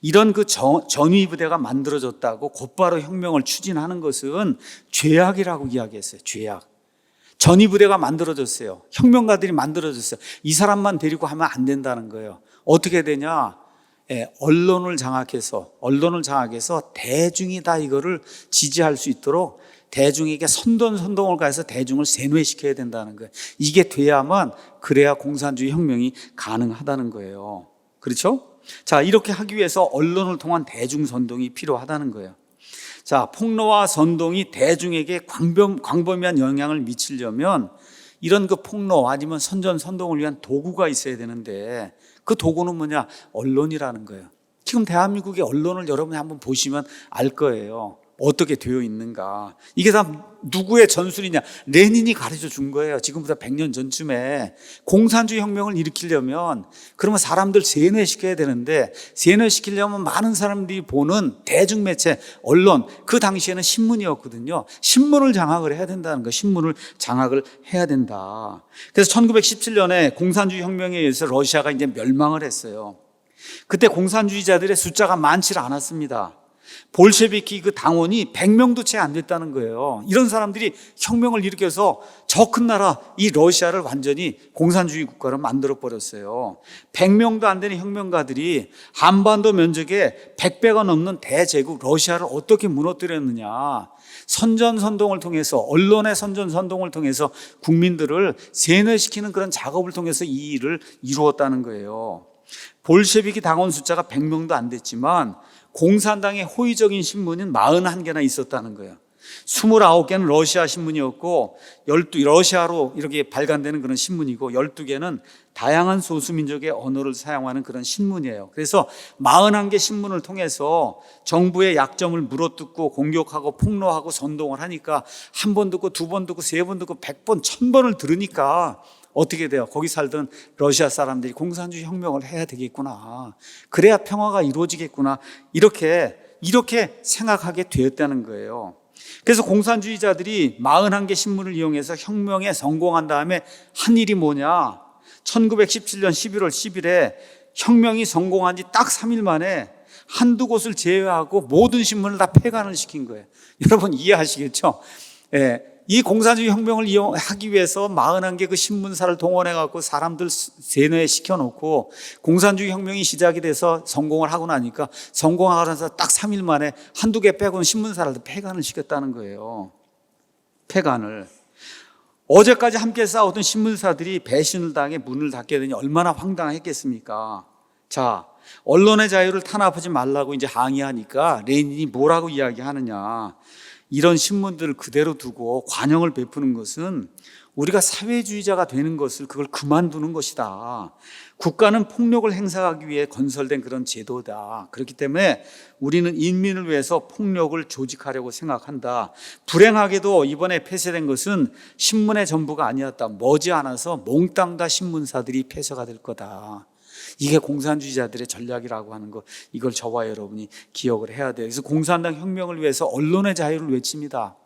이런 그 전위부대가 만들어졌다고 곧바로 혁명을 추진하는 것은 죄악이라고 이야기했어요. 죄악. 전위부대가 만들어졌어요. 혁명가들이 만들어졌어요. 이 사람만 데리고 하면 안 된다는 거예요. 어떻게 되냐? 언론을 장악해서 대중이 다 이거를 지지할 수 있도록 대중에게 선동을 가해서 대중을 세뇌시켜야 된다는 거예요. 이게 돼야만 그래야 공산주의 혁명이 가능하다는 거예요. 그렇죠? 자, 이렇게 하기 위해서 언론을 통한 대중 선동이 필요하다는 거예요. 자, 폭로와 선동이 대중에게 광범위한 영향을 미치려면 이런 그 폭로 아니면 선동을 위한 도구가 있어야 되는데 그 도구는 뭐냐? 언론이라는 거예요. 지금 대한민국의 언론을 여러분이 한번 보시면 알 거예요. 어떻게 되어 있는가. 이게 다 누구의 전술이냐? 레닌이 가르쳐 준 거예요. 지금부터 100년 전쯤에 공산주의 혁명을 일으키려면 그러면 사람들 세뇌시켜야 되는데 세뇌시키려면 많은 사람들이 보는 대중매체, 언론, 그 당시에는 신문이었거든요. 신문을 장악을 해야 된다는 거. 신문을 장악을 해야 된다. 그래서 1917년에 공산주의 혁명에 의해서 러시아가 이제 멸망을 했어요. 그때 공산주의자들의 숫자가 많지 않았습니다. 볼셰비키 그 당원이 100명도 채 안 됐다는 거예요. 이런 사람들이 혁명을 일으켜서 저 큰 나라 이 러시아를 완전히 공산주의 국가로 만들어 버렸어요. 100명도 안 되는 혁명가들이 한반도 면적의 100배가 넘는 대제국 러시아를 어떻게 무너뜨렸느냐. 선전선동을 통해서, 언론의 선전선동을 통해서 국민들을 세뇌시키는 그런 작업을 통해서 이 일을 이루었다는 거예요. 볼셰비키 당원 숫자가 100명도 안 됐지만 공산당의 호의적인 신문은 41개나 있었다는 거예요. 29개는 러시아 신문이었고, 러시아로 이렇게 발간되는 그런 신문이고, 12개는 다양한 소수민족의 언어를 사용하는 그런 신문이에요. 그래서 41개 신문을 통해서 정부의 약점을 물어뜯고 공격하고 폭로하고 선동을 하니까 한 번 듣고 두 번 듣고 세 번 듣고 100번, 1000번을 들으니까 어떻게 돼요? 거기 살던 러시아 사람들이 공산주의 혁명을 해야 되겠구나. 그래야 평화가 이루어지겠구나. 이렇게 생각하게 되었다는 거예요. 그래서 공산주의자들이 41개 신문을 이용해서 혁명에 성공한 다음에 한 일이 뭐냐? 1917년 11월 10일에 혁명이 성공한 지 딱 3일 만에 한두 곳을 제외하고 모든 신문을 다 폐간을 시킨 거예요. 여러분 이해하시겠죠? 이 공산주의 혁명을 이용하기 위해서 41개 그 신문사를 동원해갖고 사람들 세뇌시켜놓고 공산주의 혁명이 시작이 돼서 성공을 하고 나니까 성공하고 나서 딱 3일 만에 한두 개 빼고는 신문사를 폐간을 시켰다는 거예요. 폐간을. 어제까지 함께 싸우던 신문사들이 배신을 당해 문을 닫게 되니 얼마나 황당했겠습니까? 자, 언론의 자유를 탄압하지 말라고 이제 항의하니까 레닌이 뭐라고 이야기하느냐. 이런 신문들을 그대로 두고 관용을 베푸는 것은 우리가 사회주의자가 되는 것을 그걸 그만두는 것이다. 국가는 폭력을 행사하기 위해 건설된 그런 제도다. 그렇기 때문에 우리는 인민을 위해서 폭력을 조직하려고 생각한다. 불행하게도 이번에 폐쇄된 것은 신문의 전부가 아니었다. 머지않아서 몽땅 다 신문사들이 폐쇄가 될 거다. 이게 공산주의자들의 전략이라고 하는 거, 이걸 저와 여러분이 기억을 해야 돼요. 그래서 공산당 혁명을 위해서 언론의 자유를 외칩니다.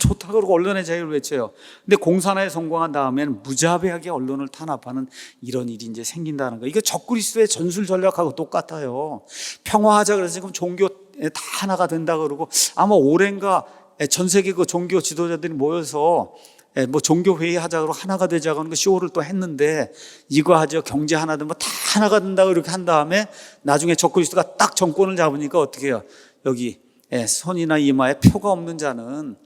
좋다 그러고 언론의 자유를 외쳐요. 근데 공산화에 성공한 다음에는 무자비하게 언론을 탄압하는 이런 일이 이제 생긴다는 거예요. 이거 적그리스도의 전술 전략하고 똑같아요. 평화하자 그래서 지금 종교 다 하나가 된다 그러고 아마 올해인가 전 세계 그 종교 지도자들이 모여서 종교 회의하자고 하나가 되자고 하는 거 쇼를 또 했는데 이거 하죠. 경제 하나든 뭐 다 하나가 된다고 이렇게 한 다음에 나중에 적그리스도가 딱 정권을 잡으니까 어떻게 해요? 여기 손이나 이마에 표가 없는 자는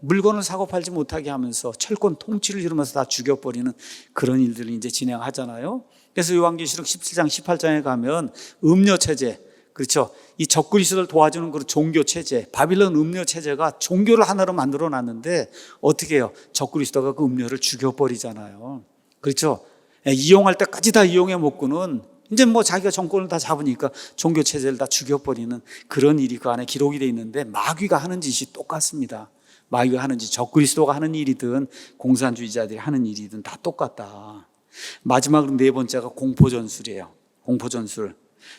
물건을 사고 팔지 못하게 하면서 철권 통치를 이루면서 다 죽여버리는 그런 일들을 이제 진행하잖아요. 그래서 요한계시록 17장 18장에 가면 음료 체제, 그렇죠. 이 적그리스도를 도와주는 그런 종교 체제, 바빌론 음료 체제가 종교를 하나로 만들어 놨는데 어떻게 해요? 적그리스도가 그 음료를 죽여버리잖아요. 그렇죠. 이용할 때까지 다 이용해 먹고는 이제 뭐 자기가 정권을 다 잡으니까 종교 체제를 다 죽여버리는 그런 일이 그 안에 기록이 되어 있는데 마귀가 하는 짓이 똑같습니다. 마귀가 하는 짓, 적그리스도가 하는 일이든 공산주의자들이 하는 일이든 다 똑같다. 마지막으로 네 번째가 공포전술이에요. 공포전술.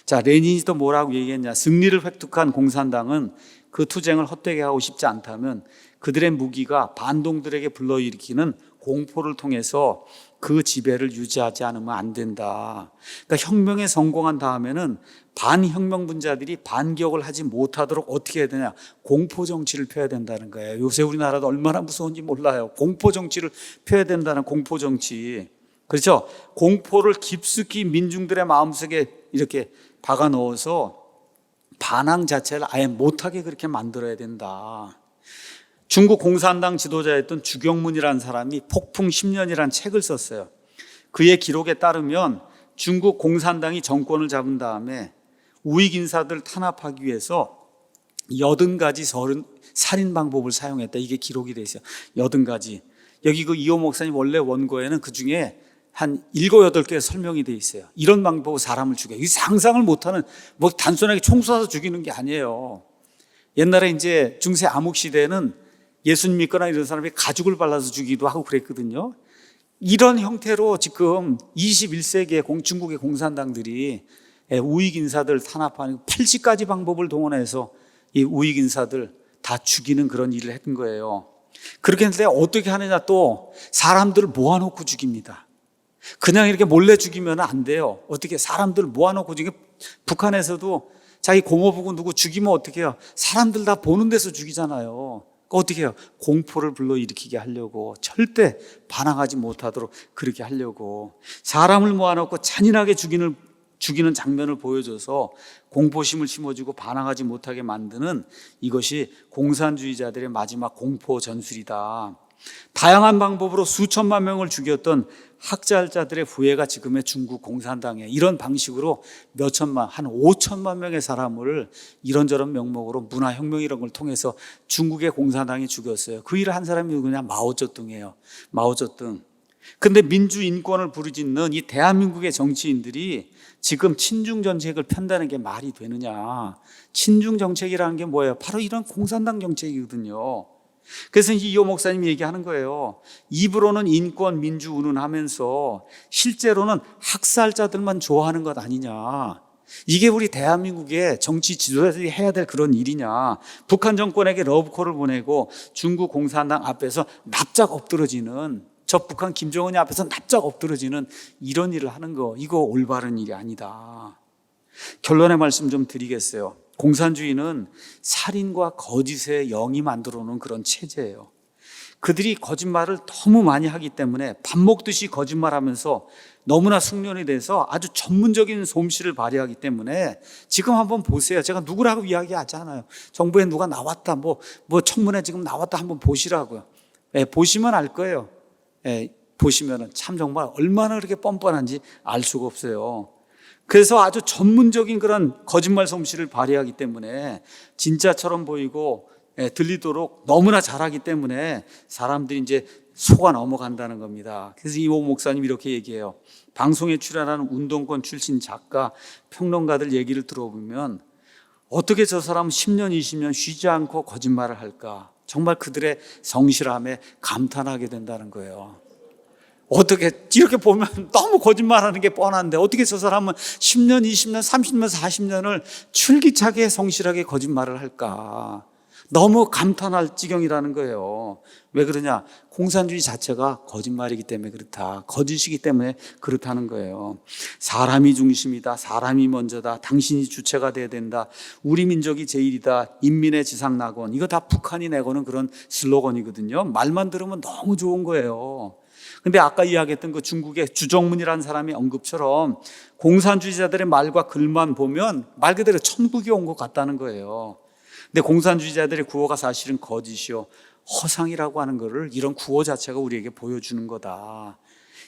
자, 레닌이 또 뭐라고 얘기했냐. 승리를 획득한 공산당은 그 투쟁을 헛되게 하고 싶지 않다면 그들의 무기가 반동들에게 불러일으키는 공포를 통해서 그 지배를 유지하지 않으면 안 된다. 그러니까 혁명에 성공한 다음에는 반혁명분자들이 반격을 하지 못하도록 어떻게 해야 되냐. 공포정치를 펴야 된다는 거예요. 요새 우리나라도 얼마나 무서운지 몰라요. 공포정치를 펴야 된다는 공포정치. 그렇죠? 공포를 깊숙이 민중들의 마음속에 이렇게 박아 넣어서 반항 자체를 아예 못하게 그렇게 만들어야 된다. 중국 공산당 지도자였던 주경문이라는 사람이 폭풍 10년이라는 책을 썼어요. 그의 기록에 따르면 중국 공산당이 정권을 잡은 다음에 우익 인사들을 탄압하기 위해서 80가지 살인 방법을 사용했다. 이게 기록이 돼 있어요. 80가지. 여기 그 이호 목사님 원래 원고에는 그 중에 한 7, 8개 설명이 돼 있어요. 이런 방법으로 사람을 죽여요. 이 상상을 못하는, 뭐 단순하게 총 쏴서 죽이는 게 아니에요. 옛날에 이제 중세 암흑 시대에는 예수님 믿거나 이런 사람이 가죽을 발라서 죽이기도 하고 그랬거든요. 이런 형태로 지금 21세기의 중국의 공산당들이 우익 인사들 탄압하는 80가지 방법을 동원해서 이 우익 인사들 다 죽이는 그런 일을 했던 거예요. 그렇게 했는데 어떻게 하느냐, 또 사람들을 모아놓고 죽입니다. 그냥 이렇게 몰래 죽이면 안 돼요. 어떻게 사람들 모아놓고 죽이면, 북한에서도 자기 고모부고 누구 죽이면 어떻게 해요? 사람들 다 보는 데서 죽이잖아요. 어떻게 해요? 공포를 불러일으키게 하려고, 절대 반항하지 못하도록 그렇게 하려고 사람을 모아놓고 잔인하게 죽이는 장면을 보여줘서 공포심을 심어주고 반항하지 못하게 만드는, 이것이 공산주의자들의 마지막 공포 전술이다. 다양한 방법으로 수천만 명을 죽였던 학살자들의 후예가 지금의 중국 공산당에 이런 방식으로 몇 천만, 한 5천만 명의 사람을 이런저런 명목으로 문화혁명 이런 걸 통해서 중국의 공산당이 죽였어요. 그 일을 한 사람이 누구냐? 마오쩌둥이에요. 마오쩌둥. 근데 민주인권을 부르짖는 이 대한민국의 정치인들이 지금 친중정책을 편다는 게 말이 되느냐? 친중정책이라는 게 뭐예요? 바로 이런 공산당 정책이거든요. 그래서 이호 목사님이 얘기하는 거예요. 입으로는 인권, 민주 운운하면서 실제로는 학살자들만 좋아하는 것 아니냐. 이게 우리 대한민국의 정치 지도자들이 해야 될 그런 일이냐. 북한 정권에게 러브콜을 보내고 중국 공산당 앞에서 납작 엎드러지는, 저 북한 김정은이 앞에서 납작 엎드러지는 이런 일을 하는 거, 이거 올바른 일이 아니다. 결론의 말씀 좀 드리겠어요. 공산주의는 살인과 거짓의 영이 만들어 놓은 그런 체제예요. 그들이 거짓말을 너무 많이 하기 때문에 밥 먹듯이 거짓말하면서 너무나 숙련이 돼서 아주 전문적인 솜씨를 발휘하기 때문에 지금 한번 보세요. 제가 누구라고 이야기하지 않아요. 정부에 누가 나왔다, 뭐 청문회 지금 나왔다 한번 보시라고요. 보시면 알 거예요. 보시면은 참 정말 얼마나 그렇게 뻔뻔한지 알 수가 없어요. 그래서 아주 전문적인 그런 거짓말 솜씨를 발휘하기 때문에 진짜처럼 보이고 들리도록 너무나 잘하기 때문에 사람들이 이제 속아 넘어간다는 겁니다. 그래서 이호 목사님 이렇게 얘기해요. 방송에 출연하는 운동권 출신 작가, 평론가들 얘기를 들어보면 어떻게 저 사람은 10년, 20년 쉬지 않고 거짓말을 할까? 정말 그들의 성실함에 감탄하게 된다는 거예요. 어떻게 이렇게 보면 너무 거짓말하는 게 뻔한데 어떻게 저 사람은 10년, 20년, 30년, 40년을 출기차게 성실하게 거짓말을 할까? 너무 감탄할 지경이라는 거예요. 왜 그러냐? 공산주의 자체가 거짓말이기 때문에 그렇다. 거짓이기 때문에 그렇다는 거예요. 사람이 중심이다. 사람이 먼저다. 당신이 주체가 돼야 된다. 우리 민족이 제일이다. 인민의 지상낙원. 이거 다 북한이 내거는 그런 슬로건이거든요. 말만 들으면 너무 좋은 거예요. 근데 아까 이야기했던 그 중국의 주정문이라는 사람의 언급처럼 공산주의자들의 말과 글만 보면 말 그대로 천국이 온 것 같다는 거예요. 근데 공산주의자들의 구호가 사실은 거짓이요, 허상이라고 하는 것을 이런 구호 자체가 우리에게 보여주는 거다.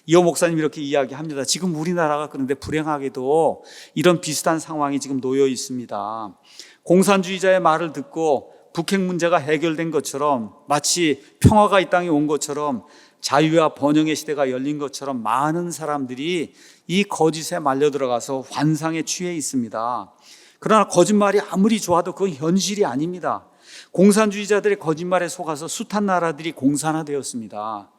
이호 목사님 이렇게 이야기합니다. 지금 우리나라가 그런데 불행하게도 이런 비슷한 상황이 지금 놓여 있습니다. 공산주의자의 말을 듣고 북핵 문제가 해결된 것처럼, 마치 평화가 이 땅에 온 것처럼, 자유와 번영의 시대가 열린 것처럼 많은 사람들이 이 거짓에 말려 들어가서 환상에 취해 있습니다. 그러나 거짓말이 아무리 좋아도 그건 현실이 아닙니다. 공산주의자들의 거짓말에 속아서 숱한 나라들이 공산화되었습니다.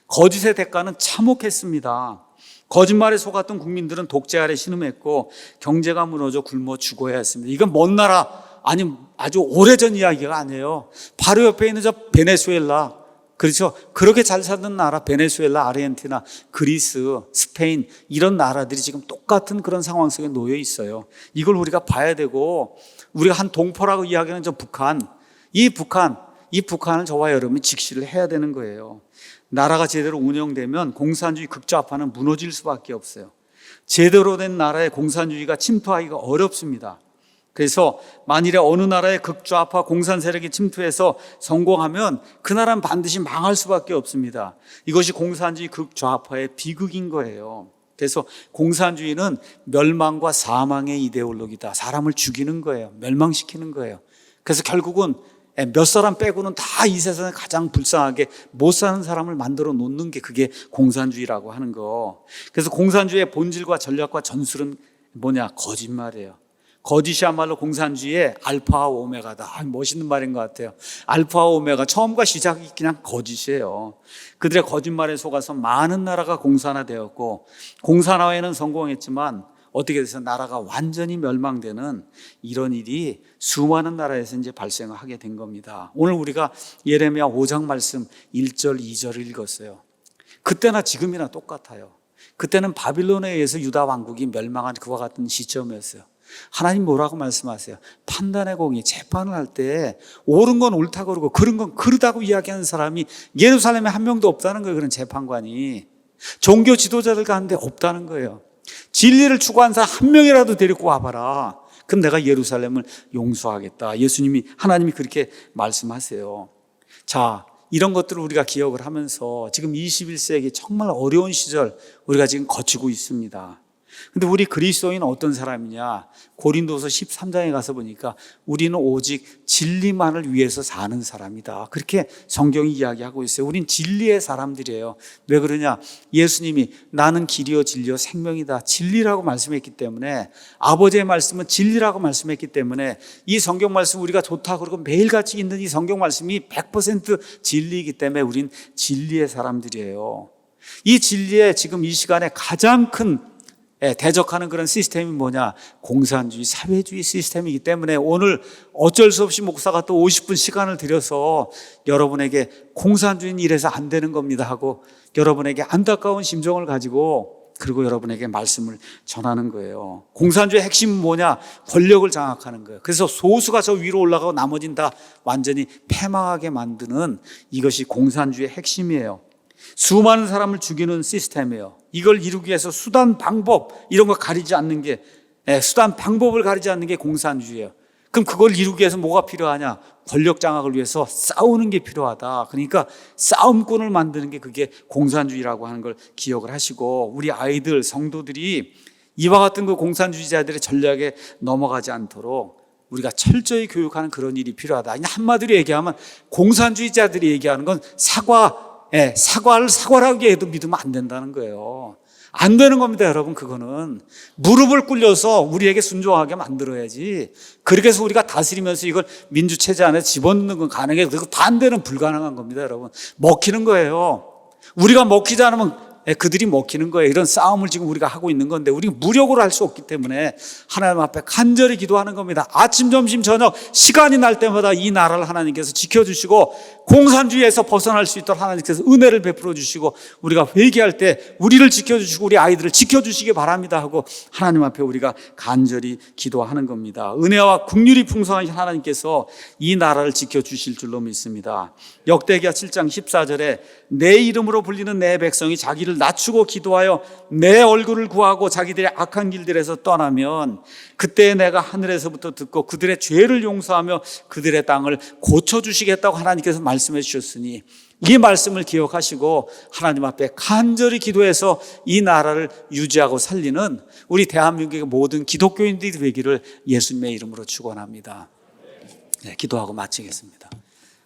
거짓의 대가는 참혹했습니다. 거짓말에 속았던 국민들은 독재 아래 신음했고 경제가 무너져 굶어 죽어야 했습니다. 이건 먼 나라, 아니 아주 오래전 이야기가 아니에요. 바로 옆에 있는 저 베네수엘라, 그렇죠. 그렇게 잘 사는 나라 베네수엘라, 아르헨티나, 그리스, 스페인 이런 나라들이 지금 똑같은 그런 상황 속에 놓여 있어요. 이걸 우리가 봐야 되고, 우리가 한 동포라고 이야기하는 저 북한, 이 북한을 저와 여러분이 직시를 해야 되는 거예요. 나라가 제대로 운영되면 공산주의 극좌파는 무너질 수밖에 없어요. 제대로 된 나라에 공산주의가 침투하기가 어렵습니다. 그래서 만일에 어느 나라의 극좌파 공산 세력이 침투해서 성공하면 그 나라는 반드시 망할 수밖에 없습니다. 이것이 공산주의 극좌파의 비극인 거예요. 그래서 공산주의는 멸망과 사망의 이데올로기다. 사람을 죽이는 거예요. 멸망시키는 거예요. 그래서 결국은 몇 사람 빼고는 다 이 세상에 가장 불쌍하게 못 사는 사람을 만들어 놓는 게 그게 공산주의라고 하는 거. 그래서 공산주의의 본질과 전략과 전술은 뭐냐? 거짓말이에요. 거짓이야말로 공산주의의 알파와 오메가다. 멋있는 말인 것 같아요. 알파와 오메가, 처음과 시작이 그냥 거짓이에요. 그들의 거짓말에 속아서 많은 나라가 공산화되었고, 공산화에는 성공했지만 어떻게 돼서 나라가 완전히 멸망되는 이런 일이 수많은 나라에서 이제 발생을 하게 된 겁니다. 오늘 우리가 예레미야 5장 말씀 1절, 2절을 읽었어요. 그때나 지금이나 똑같아요. 그때는 바빌론에 의해서 유다 왕국이 멸망한 그와 같은 시점이었어요. 하나님 뭐라고 말씀하세요? 판단의 공의, 재판을 할 때 옳은 건 옳다고 그러고 그른 건 그르다고 이야기하는 사람이 예루살렘에 한 명도 없다는 거예요. 그런 재판관이. 종교 지도자들 가운데 없다는 거예요. 진리를 추구한 사람 한 명이라도 데리고 와봐라. 그럼 내가 예루살렘을 용서하겠다. 예수님이, 하나님이 그렇게 말씀하세요. 자, 이런 것들을 우리가 기억을 하면서 지금 21세기 정말 어려운 시절 우리가 지금 거치고 있습니다. 근데 우리 그리스도인은 어떤 사람이냐? 고린도서 13장에 가서 보니까 우리는 오직 진리만을 위해서 사는 사람이다. 그렇게 성경이 이야기하고 있어요. 우린 진리의 사람들이에요. 왜 그러냐? 예수님이 나는 길이요 진리요 생명이다. 진리라고 말씀했기 때문에, 아버지의 말씀은 진리라고 말씀했기 때문에 이 성경 말씀 우리가 좋다 그러고 매일같이 있는 이 성경 말씀이 100% 진리이기 때문에 우린 진리의 사람들이에요. 이 진리에 지금 이 시간에 가장 큰 대적하는 그런 시스템이 뭐냐? 공산주의, 사회주의 시스템이기 때문에 오늘 어쩔 수 없이 목사가 또 50분 시간을 들여서 여러분에게 공산주의는 이래서 안 되는 겁니다 하고 여러분에게 안타까운 심정을 가지고 그리고 여러분에게 말씀을 전하는 거예요. 공산주의의 핵심은 뭐냐? 권력을 장악하는 거예요. 그래서 소수가 저 위로 올라가고 나머지는 다 완전히 패망하게 만드는 이것이 공산주의의 핵심이에요. 수많은 사람을 죽이는 시스템이에요. 이걸 이루기 위해서 수단, 방법 이런 거 가리지 않는 게, 수단, 방법을 가리지 않는 게 공산주의예요. 그럼 그걸 이루기 위해서 뭐가 필요하냐? 권력 장악을 위해서 싸우는 게 필요하다. 그러니까 싸움꾼을 만드는 게 그게 공산주의라고 하는 걸 기억을 하시고, 우리 아이들, 성도들이 이와 같은 그 공산주의자들의 전략에 넘어가지 않도록 우리가 철저히 교육하는 그런 일이 필요하다. 한마디로 얘기하면 공산주의자들이 얘기하는 건 사과를 사과라고 해도 믿으면 안 된다는 거예요. 안 되는 겁니다, 여러분. 그거는 무릎을 꿇려서 우리에게 순종하게 만들어야지. 그렇게 해서 우리가 다스리면서 이걸 민주체제 안에 집어넣는 건 가능해요. 그리고 반대는 불가능한 겁니다, 여러분. 먹히는 거예요. 우리가 먹히지 않으면 그들이 먹히는 거예요. 이런 싸움을 지금 우리가 하고 있는 건데 우리가 무력으로 할 수 없기 때문에 하나님 앞에 간절히 기도하는 겁니다. 아침, 점심, 저녁 시간이 날 때마다 이 나라를 하나님께서 지켜주시고 공산주의에서 벗어날 수 있도록 하나님께서 은혜를 베풀어 주시고 우리가 회개할 때 우리를 지켜주시고 우리 아이들을 지켜주시기 바랍니다 하고 하나님 앞에 우리가 간절히 기도하는 겁니다. 은혜와 긍휼이 풍성하신 하나님께서 이 나라를 지켜주실 줄로 믿습니다. 역대기야 7장 14절에 내 이름으로 불리는 내 백성이 자기를 낮추고 기도하여 내 얼굴을 구하고 자기들의 악한 길들에서 떠나면 그때 내가 하늘에서부터 듣고 그들의 죄를 용서하며 그들의 땅을 고쳐주시겠다고 하나님께서 말씀해 주셨으니 이 말씀을 기억하시고 하나님 앞에 간절히 기도해서 이 나라를 유지하고 살리는 우리 대한민국의 모든 기독교인들이 되기를 예수님의 이름으로 축원합니다. 기도하고 마치겠습니다.